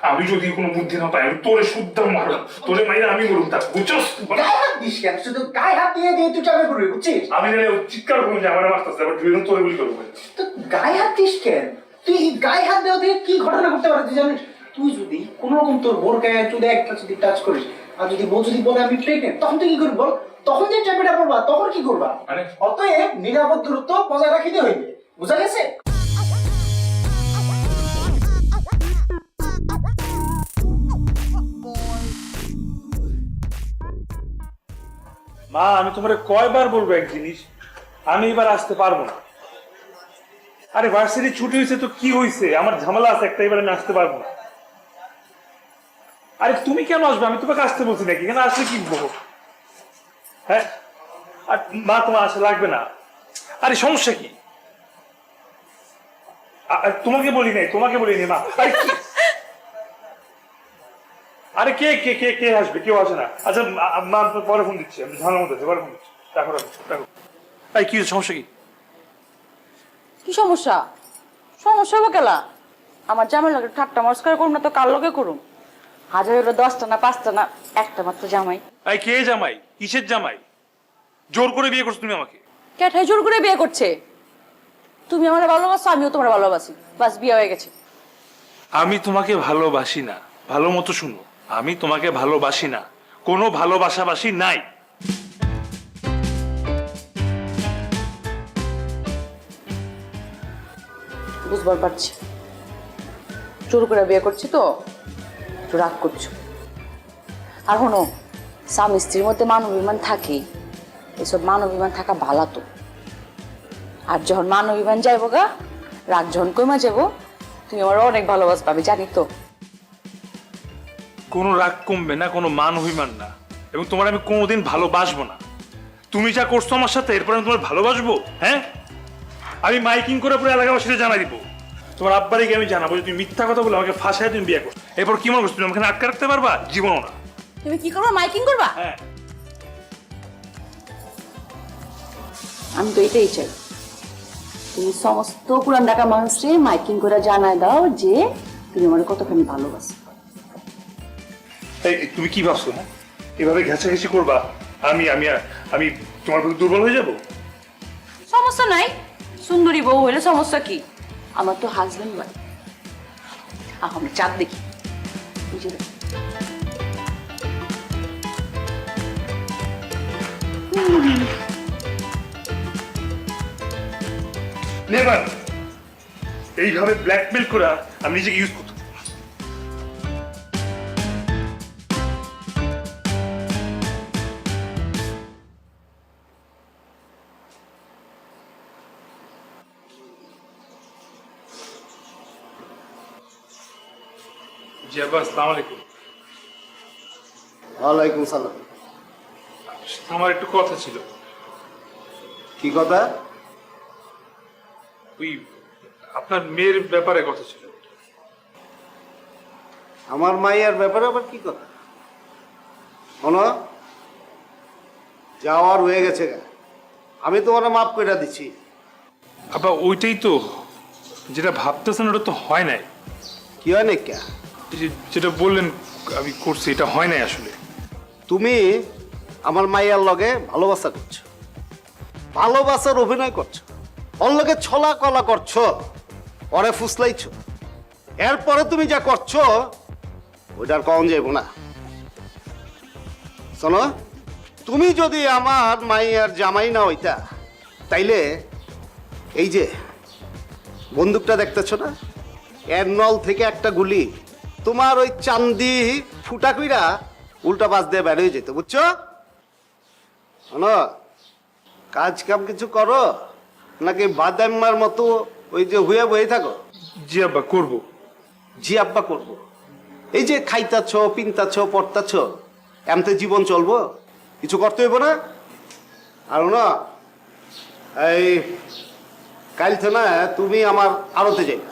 আমি যদি কোনো বুদ্ধি না পাই, আমি তোরে শুদ্ধ মারলাম, তোরে মাইরে আমি মরুম, তা বুঝছস? গায়ে হাত দিস কেন? শুধু গায়ে হাত দিয়ে তুই চাপে করবি, বুঝছিস? আমি জানি চিৎকার করবো যে আমার মারতেছে, আবার দুইজন তোরে গুলি করবো। তো গায়ে হাত দিস কেন? তুই গায়ে হাত দেওয়া থেকে কি ঘটনা ঘটতে পারে তুই জানিস? তুই যদি কোনো রকম তোর বোর গায়ে চুলে একটা যদি টাচ করিস, আর যদি বউ যদি বলে আমি প্রেগনেন্ট, তখন তুই কি করবি বল? তখন যে চাপিটা পড়বা, তখন কি করবা? মানে? অতএব নিরাপদ দূরত্ব বজায় রাখিতে হইবে, বুঝা গেছে? মা, আমি তোমারে কয়বার বলবো এক জিনিস, আমি এবার আসতে পারবো না। আরে ভার্সিটি ছুটি হয়েছে তো কি হয়েছে, আমার ঝামেলা আছে একটা, এবার আমি আসতে পারবো না। আরে তুমি কেন আসবে? আমি তোমাকে আসতে বলছি নাকি? এখানে আসলে কি বলবো? হ্যাঁ, আর মা তোমার আসা লাগবে না। আরে সমস্যা কি? তোমাকে বলি নাই মা। আরে কে কে কে কে আসবে? কেউ আসে না। আচ্ছা মা, পরে ফোন দিচ্ছি, আমি ঝামেলার মধ্যে পরে ফোন দিচ্ছি। রাখো। এই কি সমস্যা? কি সমস্যা? সমস্যা হবে কেলা? আমার জামাই লাগে ঠাট্টা মস্কার করুন না তো কার লগে করুন? হাজার হলো 10টা না 5টা না, একটা মাত্র জামাই। এই কে জামাই? কিসের জামাই? জোর করে বিয়ে করছো তুমি আমাকে? ক্যাঠাই জোর করে বিয়ে করছে? তুমি আমার ভালোবাসো, আমিও তোমার ভালোবাসি, বাস বিয়ে হয়ে গেছে। আমি তোমাকে ভালোবাসি না, ভালো মতো শুনো, আমি তোমাকে ভালোবাসি না, কোনো ভালোবাসাবাসি নাই। বুঝবার পারছি, জোর করে বিয়ে করছি তো একটু রাগ করছো। আর শোনো, স্বামী স্ত্রীর মধ্যে মানবিমান থাকে, এসব মানবিমান থাকা ভালো তো। আর যখন মানবিমান যাইব গা, রাগ যখন কমা যাবো, তুমি আমার অনেক ভালোবাসবা, আমি জানি তো। কোনো রাগ কমবে না, কোনো মান অভিমান না, এবং তোমার আমি কোনোদিন ভালোবাসবো না। তুমি যা করছো আমার সাথে, এরপর আমি তোমার ভালোবাসবো? হ্যাঁ, আমি মাইকিং করে পুরো এলাকাবাসীরা জানাই দিব। তোমার আব্বারিকে আমি জানাবো যে তুমি মিথ্যা কথা বলে আমাকে ফাঁসায় তুমি বিয়ে করছো। এরপর কি মনে করছো তুমি আমাকে আটকে রাখতে পারবা? জীবনও না। তুমি কি করবা? মাইকিং করবা? হ্যাঁ, আমি তো এটাই চাই, তুমি সমস্ত পুরান ঢাকা মানুষকে মাইকিং করে জানায় দাও যে তুমি আমার কতখানি ভালোবাসো। এই তুমি কি ভাবছো? হ্যাঁ, এভাবে ঘেঁষাঘেঁষি করবা, আমি আমি আমি তোমার প্রতি দুর্বল হয়ে যাব? সমস্যা নাই, সুন্দরী বউ হলে সমস্যা কি? আমার তো হাজবেন্ড ওয়াইফ। আমি চাঁদ দেখি, বুঝে দেখি। নেভার। এইভাবে ব্ল্যাকমেল করা আমি নিজেকে ইউজ করতে। জি আব্বা, আসসালামু আলাইকুম। ওয়ালাইকুম সালাম। আমার একটু কথা ছিল। কি কথা? ওই আপনার মেয়ের ব্যাপারে কথা ছিল। আমার মাইয়ার ব্যাপারে আবার কি কথা? শোনো, যাওয়ার হয়ে গেছে, আমি তোমার মাফ করে দিচ্ছি। আব্বা ওইটাই তো, যেটা ভাবতেছেন ওটা তো হয় নাই। কি হয় না কে? যেটা বললেন আমি করছি, এটা হয় নাই আসলে। তুমি আমার মাইয়ার লগে ভালোবাসা করছো, ভালোবাসার অভিনয় করছো, ওর লোকে ছলা কলা করছো, ওরে ফুসলাইছো, এরপরে তুমি যা করছো ওইটার কম যাইব না। শোনো, তুমি যদি আমার মাইয়ার জামাই না হইতা, তাইলে এই যে বন্দুকটা দেখতেছো না, এর নল থেকে একটা গুলি তোমার ওই চান্দি ফুটা কইরা উল্টা পাশ দিয়ে বের হয়ে যেত, বুঝছো? শোনো, কাজ কাম কিছু করো নাকি বাদাম্মার মতো ওই যে হুয়ে বয়ে থাকো? জি আব্বা, করবো। জি আব্বা করবো? এই যে খাইতাছ, পিনতাছ, পড়তাছ, এমতে জীবন চলবো? কিছু করতে হইব না? আর না, এই কাল তো না তুমি আমার আড়তে যাইবা,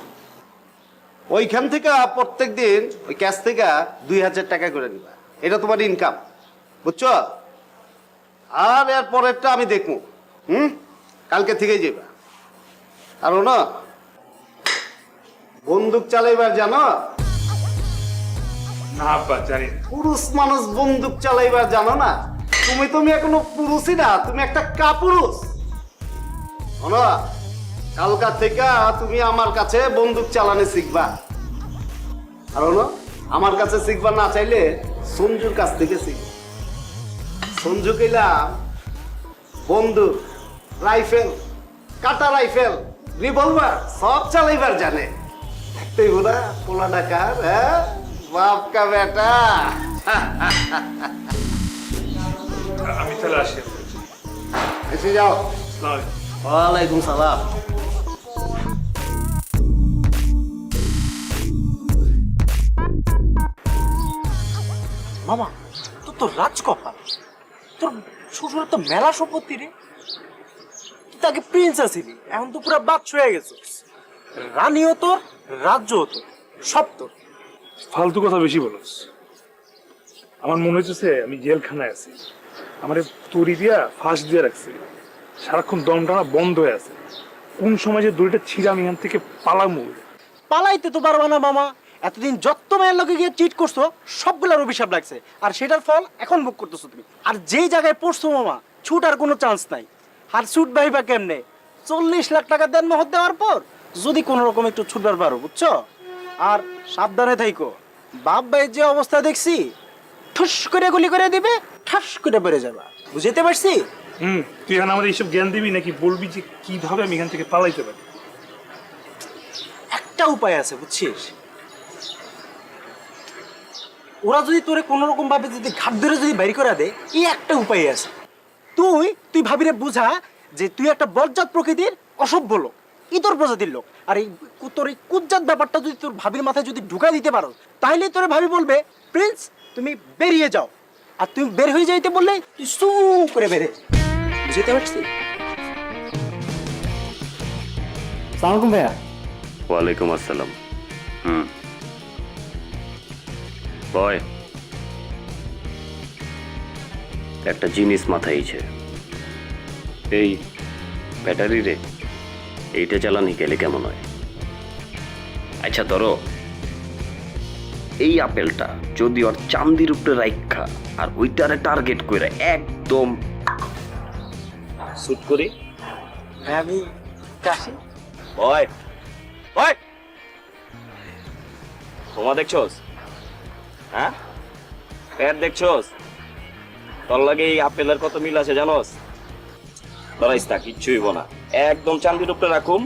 ওইখান থেকে প্রত্যেক দিন ওই ক্যাশ থেকে 2000 টাকা করে নিবা, এটা তোমার ইনকাম, বুঝছো? আর এর পরেরটা আমি দেখবো। কালকে থেকেই যাইবা। আর না, বন্দুক চালাইবার জানো? না আব্বা, জানি না। পুরুষ মানুষ বন্দুক চালাইবার জানো না? তুমি এখনো পুরুষই না, তুমি একটা কাপুরুষ। শোনো, কালকা থেকে তুমি আমার কাছে বন্দুক চালানো শিখবা। আর হলো, আমার কাছে শিখবা না চাইলে সঞ্জুর কাছ থেকে শিখবা। সঞ্জু কইলাম বন্দুক, রাইফেল, কাটা রাইফেল, রিভলভার সব চালাইবার জানে। দেখতেই না পোলা ডাকার, হ্যাঁ বাপ কা বেটা। আমি তাহলে আসি। এসে যাও। আসসালামু আলাইকুম। ওয়ালাইকুম সালাম। মামা, তোর তো রাজকপাল, তোর শ্বশুরের তো মেলা সম্পত্তি রে। তুই তো আগে প্রিন্স আছিলি, এখন তো পুরো বাদশ হয়ে গেছিস। রানীও তোর, রাজ্যও তোর, সব তোর। ফালতু কথা বেশি বলস। আমার মনে হচ্ছে আমি জেলখানায় আছি, আমার তরি দিয়া ফাঁস দিয়ে রাখছি, সারাক্ষণ দম টানা বন্ধ হয়ে আছে। কোন সময় যে দড়িটা ছিঁড়ে আমি এখান থেকে পালামু। পালাইতে তো পারবা না মামা, এতদিন যত মেয়ের লোকে গিয়ে চিট করছো সবগুলোর অভিশাপ লাগছে, আর সেটার ফল এখন ভোগ করতেছো তুমি। আর যেই জায়গায় পড়ছো মামা, ছুটার কোনো চান্স নাই। আর ছুট ভাইবা কেমনে? 40 লাখ টাকা দেন মহৎ দেওয়ার পর যদি কোনো রকম একটু ছুটবার পারো, বুঝছো? আর সাবধানে থাইকো, বাপ ভাইয়ের যে অবস্থা দেখছি, ঠুস করে গুলি করে দিবে, ঠাস করে বেড়ে যাবা, বুঝতে পারছি? তুই এখন আমার এইসব জ্ঞান দিবি নাকি বলবি যে কিভাবে আমি এখান থেকে পালাইতে পারি? একটা উপায় আছে, বুঝছিস? ওরা যদি তোরে কোন রকম ভাবে যদি ঘাট ধরে যদি বাইর করে দেয়, এই একটা উপায় আছে। তুই ভাবিরে বুঝা যে তুই একটা বজ্জাত প্রকৃতির অসভ্য লোক, ইতর প্রজাতির লোক। আর এই তোর এই কুজ্জাত ব্যাপারটা যদি তোর ভাবির মাথায় যদি ঢুকাই দিতে পারো, তাহলে তোরে ভাবি বলবে, প্রিন্স তুমি বেরিয়ে যাও। আর তুমি বের হয়ে যাইতে বললে তুই সু করে বেরে, বুঝতে পারছি? সালামালাইকুম ভাইয়া। ওয়ালাইকুম আসসালাম। বয়, একটা জিনিস মাথায় আইছে, এই ব্যাটারি রে এইটা চালানি গেলে কেমন হয়? আচ্ছা ধরো, এই আপেলটা যদি ওর চান্দির উপরে রাইখা আর ওইটারে টার্গেট করে একদম শুট করি। আমি কাশি। ওই ওই তোমা দেখছোস? হ্যাঁ, পেট দেখছোস? তোর লাগে এই আপেলের কত মিল আছে জানোস? ধরাইস না, কিচ্ছু হইব না। একদম চান্দির উপরে রাখুম,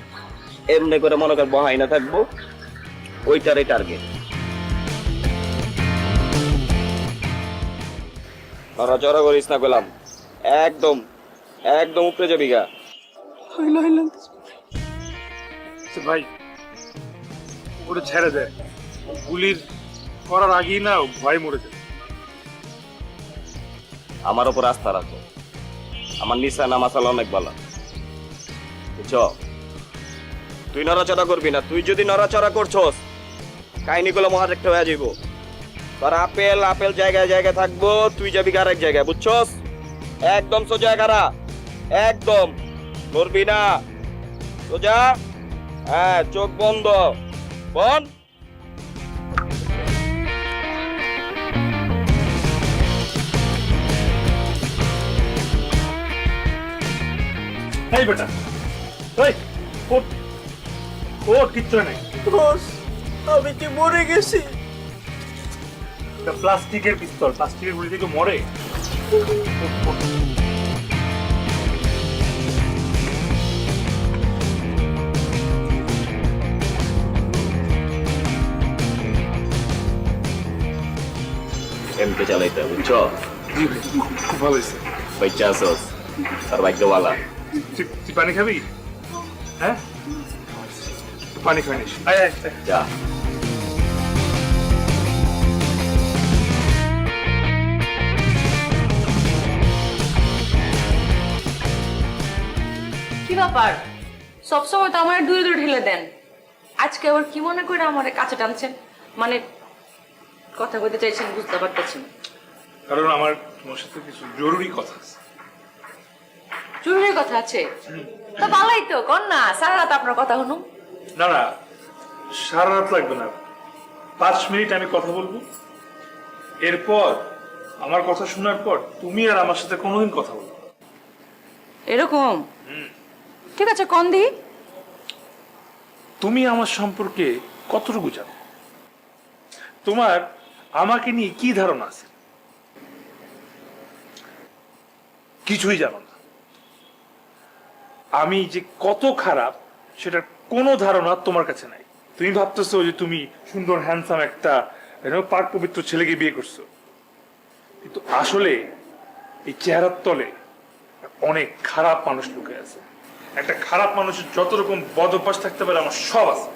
এমনি করে মনে কর বহাই না থাকবো, ওইটারে টার্গেট। নড়াচড়া করিস না গেলাম, একদম একদম উপরে যাবি গা। ভাই ওটা ছেড়ে দেয়, গুলির করার আগেই না ভয় মরে যায়। আমার উপর আস্থা রাখো, আমার নিশানা মাসালা অনেক ভালো, বুঝছ? তুই নড়াচড়া করবি না, তুই যদি নড়াচড়া করছস কাহিনীগুলো মহারেক্ট হয়ে যাইব। তোর আপেল আপেল জায়গায় জায়গায় থাকবো, তুই যাবি আরেক জায়গায়, বুঝছস? একদম সোজা গাড়া, একদম করবি না, সোজা। হ্যাঁ, চোখ বন্ধ, বন্ধ। এই বেটা ওই ওঠ ওঠ, কিচ্ছু নেই। বস আমি কি মরে গেছি? এটা প্লাস্টিকের পিস্তল, প্লাস্টিকের গুলি থেকে মরে? ওঠ, ওঠ। এমকে চালাইতে বুঝছো? জি ভাই, খুব ভালো হয়েছে। বাচ্চা আসস আর ভাগ্যওয়ালা। তুই পানি খাবি? হ্যাঁ, পানি খাই নিস। আয় আয় আয়। যা। কি ব্যাপার সবসময় তো আমার দূরে দূরে ঠেলে দেন, আজকে আবার কি মনে করে আমার কাছে টানছেন? মানে কথা বলতে চাইছেন বুঝতে পারতেছি না। কারণ আমার তোমার সাথে কিছু জরুরি কথা আছে। জরুরি কথা আছে তো ভালোই তো, কর না, সারা রাত আপনার কথা শুনুন। না না, সারা রাত লাগবে না, 5 মিনিট আমি কথা বলবো। এরপর আমার কথা শোনার পর তুমি আর আমার সাথে কোনোদিন কথা বলবো না। এরকম? ঠিক আছে, কোন দি? তুমি আমার সম্পর্কে কতটুকু জানো? তোমার আমাকে নিয়ে কি ধারণা আছে? কিছুই জানো না। আমি যে কত খারাপ সেটার কোনো ধারণা তোমার কাছে নাই। তুমি ভাবতেছো যে তুমি সুন্দর হ্যান্ডসাম একটা পাক পবিত্র ছেলেকে বিয়ে করছো, কিন্তু আসলে এই চেহারার তলে অনেক খারাপ মানুষ লুকে আছে। একটা খারাপ মানুষের যত রকম বদ অভ্যাস থাকতে পারে আমার সব আছে।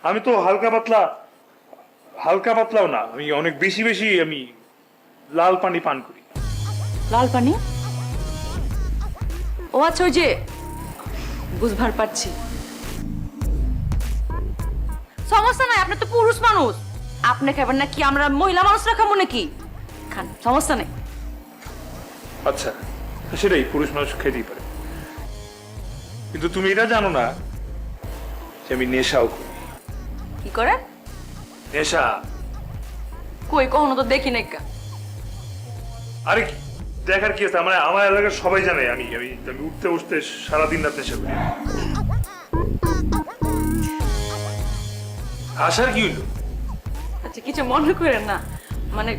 আমি তো হালকা পাতলাও না, আমি অনেক বেশি বেশি আমি লাল পানি পান করি। লাল পানি? ও আচ্ছা, ওই যে বুঝবার পারছি। সমস্যা নাই, আপনি তো পুরুষ মানুষ, আপনি খাবেন না কি আমরা মহিলা মানুষরা খাবো নাকি? খান, সমস্যা নেই। আচ্ছা, সেটাই, পুরুষ মানুষ খেতেই পারে। কিন্তু তুমি এটা জানো না যে আমি নেশাও করি। কি করে? নেশা? কই, কখনো তো দেখি নাই। আরে কি দেখার কি আছে? আমার এলাকার সবাই জানে আমি আমি আমি উঠতে উঠতে সারাদিন রাত নেশা করি। আসার কি হইলো? আচ্ছা, কিছু মনে করেন না, মানে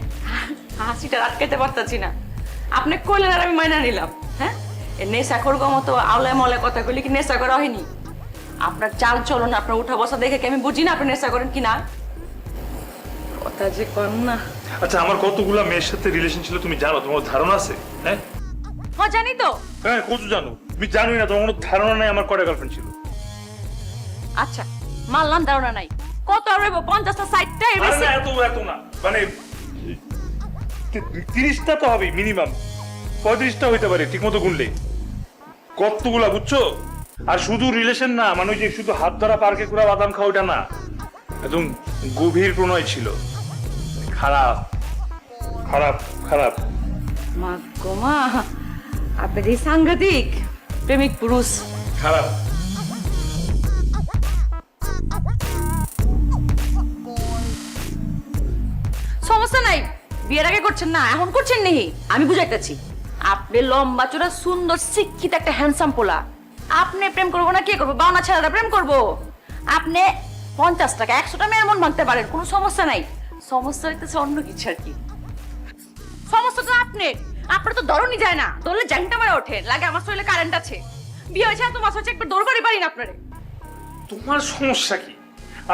হাসিটা আটকাইতে পারতাছি না। আপনি কইলেন আর আমি মাইনা নিলাম। হ্যাঁ, নেশা করবো মতো আওলায় মলে কথা কইলে কি নেশা করা হয়নি? আপনার চাল চলন, আপনার উঠা বসা দেখে কি আমি বুঝি না আপনি নেশা করেন কি না? কথা যে কর না। আচ্ছা, আমার কতগুলা মেয়ের সাথে রিলেশন ছিল তুমি জানো? তোমার ধারণা আছে? হ্যাঁ হ্যাঁ, জানি তো। হ্যাঁ, কত জানো? তুমি জানোই না, তোমার কোনো ধারণা নাই আমার কয়টা গার্লফ্রেন্ড ছিল। আচ্ছা, মানলাম ধারণা নাই। কত আর 50টা 60টা আরে না, এত না, মানে 30টা তো হবে মিনিমাম, 35টা হইতে পারে ঠিক মতো গুনলে। কতগুলা, বুঝছো? আর শুধু রিলেশন না, মানে ওই যে শুধু হাত ধরা পার্কে ঘোরা বাদাম খাওয়া, ওটা না, একদম গভীর প্রণয় ছিল। খারাপ খারাপ খারাপ। মা গো মা, আপনি এই সাংঘাতিক প্রেমিক পুরুষ। খারাপ। সমস্যা নাই, বিয়ের আগে করছেন না, এখন করছেন নেই, আমি বুঝাইতেছি। আপনি লম্বা চোরা সুন্দর শিক্ষিত একটা হ্যান্ডসাম পোলা, আপনি প্রেম করবো না কে করবো? বাউনা ছেলেরা প্রেম করবো। আপনি 50 টাকা 100টা মেয়ের মন ভাঙতে পারেন, কোনো সমস্যা নাই। সমস্যা হইতেছে অন্য কিছু আর কি। সমস্যা তো আপনার তো দরণই যায় না, দৌড়লে জ্যাংটা মারে ওঠে, লাগে আমার শরীরে কারেন্ট আছে। বিয়ে হয়েছে তোমার হচ্ছে একবার দৌড় করে পারি না আপনারে। তোমার সমস্যা কি?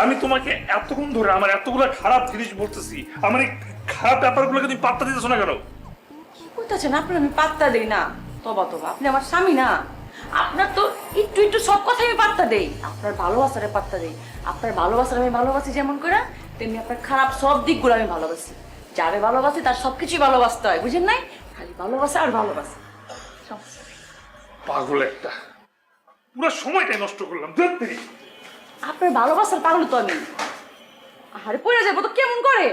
আমি তোমাকে এতক্ষণ ধরে আমার এতগুলা খারাপ জিনিস বলতেছি, আমার এই খারাপ ব্যাপারগুলোকে তুমি পাত্তা দিতেছো না কেন? কি করতেছেন আপনার? আমি পাত্তা দেই না? তবা আপনি আমার স্বামী না? আপনার তো একটু একটু সব কথাই আমি পাত্তা দেই। আপনার ভালোবাসারে পাত্তা দেই। আপনার ভালোবাসার আমি ভালোবাসি যেমন করে, তেমনি আপনার খারাপ সব দিকগুলো আমি ভালোবাসি। যারে ভালোবাসি তার সবকিছুই ভালোবাসতে হয়, বুঝেন নাই? খালি ভালোবাসা আর ভালোবাসা। পাগল একটা, পুরো সময়টাই নষ্ট করলাম। দূর থেকে। আপনার ভালোবাসার পাগল তো আমি। আরে পড়ে যাবো তো কেমন করে?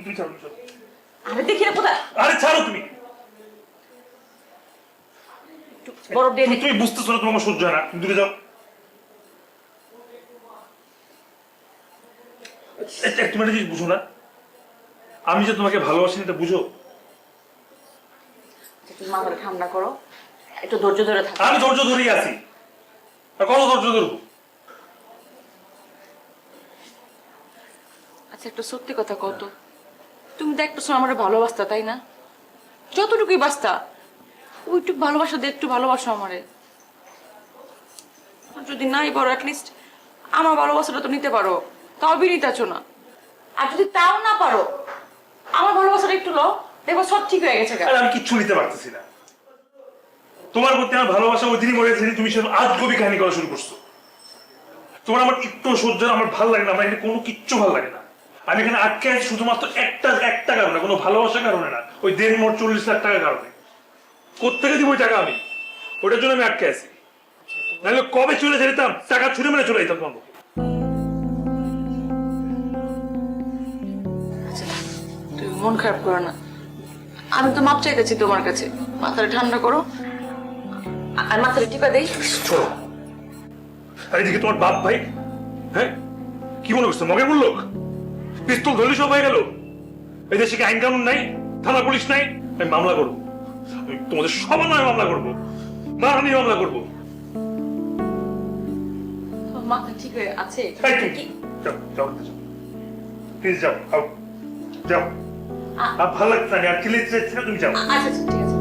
তুমি ছাড়ো, তুমি ছাড়ো। আরে দেখি না কোথায় আরে ছাড়ো তুমি। বরফ দিয়ে তুমি বুঝতেছো না, তোমার সহ্য হয় না, তুমি দূরে যাও। তুমি একটা জিনিস বুঝো না, আমি যে তোমাকে ভালোবাসি এটা বুঝো। তুমি মাথাটা ঠান্ডা করো, একটু ধৈর্য ধরে থাকো। আমি ধৈর্য ধরেই আছি, আর কত ধৈর্য ধরবো? আচ্ছা একটু সত্যি কথা কত, তুমি তো একটু সময় আমার ভালোবাসতা তাই না? যতটুকুই বাসতা ওইটুকু ভালোবাসা দিয়ে একটু ভালোবাসো আমারে। আর যদি নাই পারো অ্যাটলিস্ট আমার ভালোবাসাটা তো নিতে পারো, তাও নিতে আছো না। আর যদি তাও না পারো আমার ভালোবাসাটা একটু লো, দেখো সব ঠিক হয়ে গেছে। আরে আমি কিচ্ছু নিতে পারতেছি না। তোমার প্রতি আমার ভালোবাসা ওই দিনই মরে গেছে, তুমি সেরকম আজ কবি কাহিনী করা শুরু করছো। তোমার আমার একটু সহ্য আমার ভালো লাগে না, আমার এখানে কোনো কিচ্ছু ভালো লাগে না। আমি এখানে আটকে আছি শুধুমাত্র একটা কারণে, কোনো ভালোবাসার কারণে না, ওই 40 লাখ টাকার কারণে। কোত্থেকে দিব ওই টাকা আমি? ওটার জন্য আমি আটকে আছি, নাহলে কবে চলে যেতাম, টাকা ছুড়ে মেরে চলে যেতাম তোমার। তুমি মন খারাপ করো না, আমি তো মাপ চাইতেছি তোমার কাছে। মাথাটা ঠান্ডা করো আর মাথাটা টিপা দেই। ছোড়ো। আর এদিকে তোমার বাপ ভাই, হ্যাঁ কি মনে করছো মগের মূল্য? পিস্তল ধরলে সব হয়ে গেল? এই দেশে কি আইন কানুন নাই, থানা পুলিশ নাই? আমি মামলা করবো, আমি তোমাদের সবার নামে মামলা করবো, মানহানি মামলা করবো। মাথা ঠিক হয়ে আছে? যাও যাও প্লিজ যাও, যাও। আর ভালো লাগছে না, আর চিল্লে চিল্লে তুমি যাও। আচ্ছা আচ্ছা ঠিক আছে।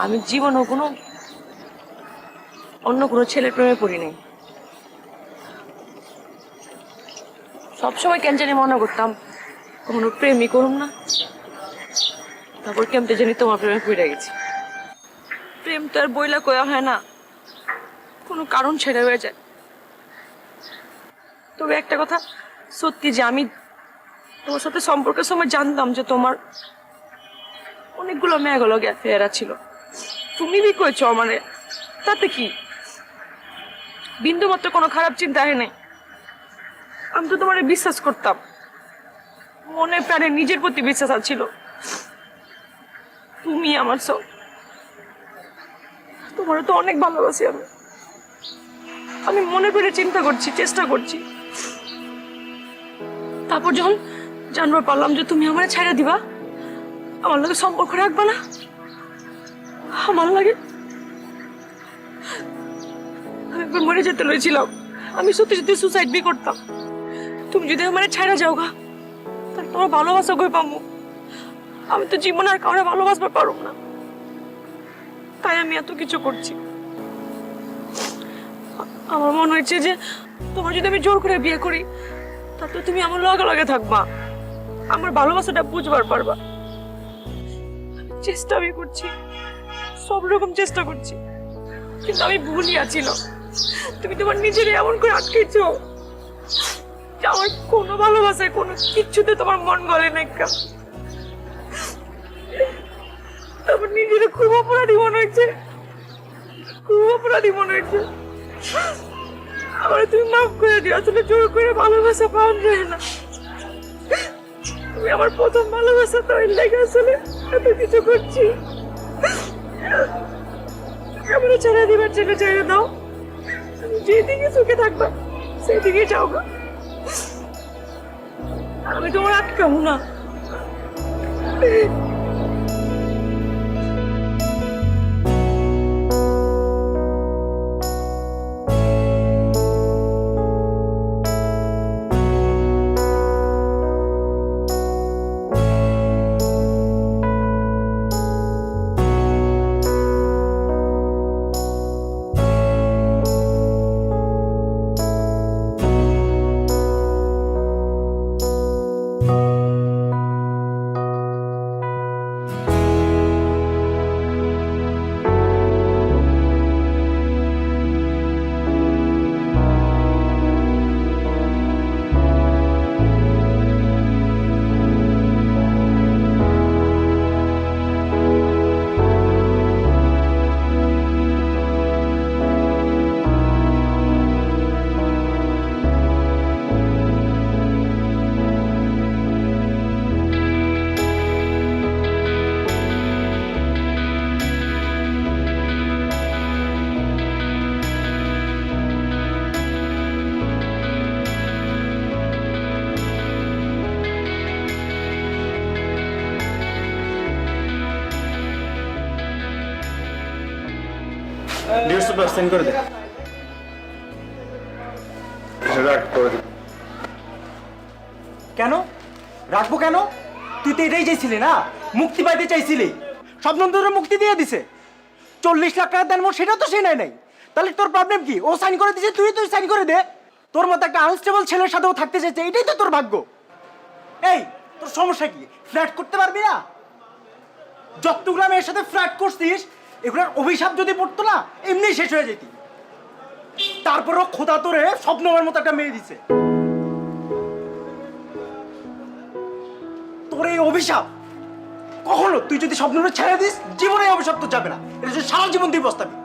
আমি জীবনও অন্য কোনো ছেলের প্রেমে পড়ি নাই। সবসময় কেন জানি মনে করতাম কোনো প্রেমই করুম না, তারপর কেমতে জানি তোমার প্রেমে পড়ে গেছি। প্রেম তো আর বইলা কয়া হয় না, কোনো কারণ ছেড়ে হয়ে যায়। তবে একটা কথা সত্যি যে আমি তোমার সাথে সম্পর্কের সময় জানতাম যে তোমার অনেকগুলো মেয়েগুলো ফেরা ছিল। তুমি বি করেছো আমারে, তাতে কি? বিন্দু মাত্র কোনো খারাপ চিন্তা হয় নাই। আমি তো তোমারে বিশ্বাস করতাম, মনে প্রাণে নিজের প্রতি বিশ্বাস ছিল। তুমি আমার সব, তোমার তো অনেক ভালোবাসি আমি। আমি মনে করে চিন্তা করছি, চেষ্টা করছি। তারপর যখন জানবার পারলাম যে তুমি আমার ছাড়া দিবা, আমার লাগে সম্পর্ক রাখবা না, আমার লাগে আমি একবার মরে যেতে লইছিলাম। আমি সত্যি সত্যি সুসাইড বি করতাম। তুমি যদি আমার ছাড়া যাও গা, তাহলে তোমার ভালোবাসা কই পাবো? আমি তো জীবন আর কাউরে ভালোবাসতে পারব না, তাই আমি এত কিছু করছি। আমার মনে হচ্ছে যে তোমার যদি আমি জোর করে বিয়ে করি, তাহলে তুমি আমার লগে লগে থাকবা, আমার ভালোবাসাটা বুঝবার পারবা। চেষ্টা আমি করছি, সব রকম চেষ্টা করছি, কিন্তু আমি ভুলই আছিল। তুমি তোমার নিজের এমন করে আটকেছো যে আমার কোনো ভালোবাসায় কোনো কিচ্ছুতে তোমার মন গলে না। তারপর নিজের খুব অপরাধী মনে হচ্ছে, খুব অপরাধী মনে হচ্ছে। আমার তুমি মাফ করে দিও, আসলে জোর করে ভালোবাসা পাওয়া যায় না। তুমি আমার প্রথম ভালোবাসা, তো এর লেগে আসলে এত কিছু করছি। আমার ছেড়ে দিবার ছেলে ছেড়ে দাও, যেদিকে সুখে থাকবা সেদিকে যাও গা, আমি তোমার আটকাবো না। বাস সাইন করে দে। কেন রাখবো কেন? তুই তো এটাই চাইছিলি না, মুক্তি পাইতে চাইছিলি। স্বপ্ন তোর মুক্তি দিয়ে দিছে। 40 লাখ টাকা দেন মোট, সেটা তো সে নেয় নাই। তাহলে তোর প্রবলেম কি? ও সাইন করে দিছে, তুই সাইন করে দে। তোর মতো একটা আনস্টেবল ছেলের সাথেও থাকতে চাইছে, এটাই তো তোর ভাগ্য। এই তোর সমস্যা কি? ফ্ল্যাট করতে পারবি না? যতগুলো মেয়ের সাথে ফ্ল্যাট করছিস, এগুলোর অভিশাপ যদি পড়তো না, এমনি শেষ হয়ে যেতি। তারপরও খোদা তোরে স্বপ্নমের মতো একটা মেয়ে দিছে। তোর এই অভিশাপ কখনো, তুই যদি স্বপ্নটা ছেড়ে দিস, জীবনে এই অভিশাপ তো যাবে না। এটা সারা জীবন তুই পস্তাবি।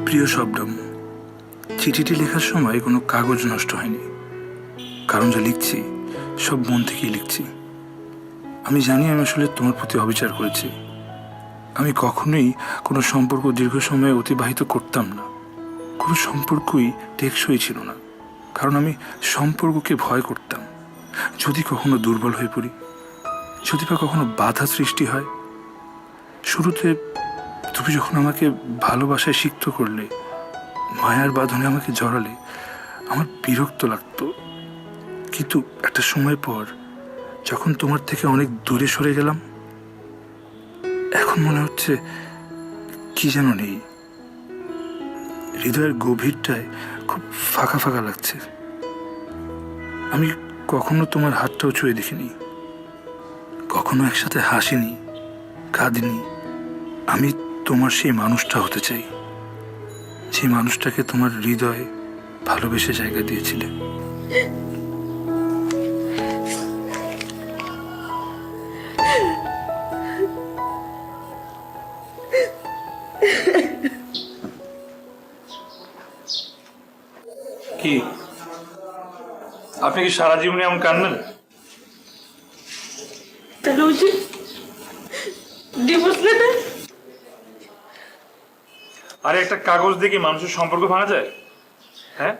প্রিয় শবনম, চিঠিটি লেখার সময় কোনো কাগজ নষ্ট হয়নি, কারণ যা লিখছি সব মন থেকেই লিখছি। আমি জানি আমি আসলে তোমার প্রতি অবিচার করেছি। আমি কখনোই কোনো সম্পর্ক দীর্ঘ সময় অতিবাহিত করতাম না। কোনো সম্পর্কই টেকসই ছিল না, কারণ আমি সম্পর্ককে ভয় করতাম। যদি কখনো দুর্বল হয়ে পড়ি, যদি বা কখনো বাধা সৃষ্টি হয়। শুরুতে তুমি যখন আমাকে ভালোবাসায় সিক্ত করলে, মায়ার বাঁধনে আমাকে জড়ালে, আমার বিরক্ত লাগতো। কিন্তু একটা সময় পর যখন তোমার থেকে অনেক দূরে সরে গেলাম, এখন মনে হচ্ছে কি যেন নেই। হৃদয়ের গভীরটায় খুব ফাঁকা ফাঁকা লাগছে। আমি কখনো তোমার হাতটাও ছুঁয়ে দেখিনি, কখনো একসাথে হাসিনি, কাঁদিনি। আমি তোমার সেই মানুষটা হতে চাই, যে মানুষটাকে তোমার হৃদয়ে ভালোবেসে জায়গা দিয়েছিলে। কি আপনি কি সারা জীবনে এমন কাঁদবেন? তাহলে ওই যে ডিভোর্স লেটার। আরে একটা কাগজ দিয়ে কি মানুষের সম্পর্ক ভাঙা যায়? হ্যাঁ,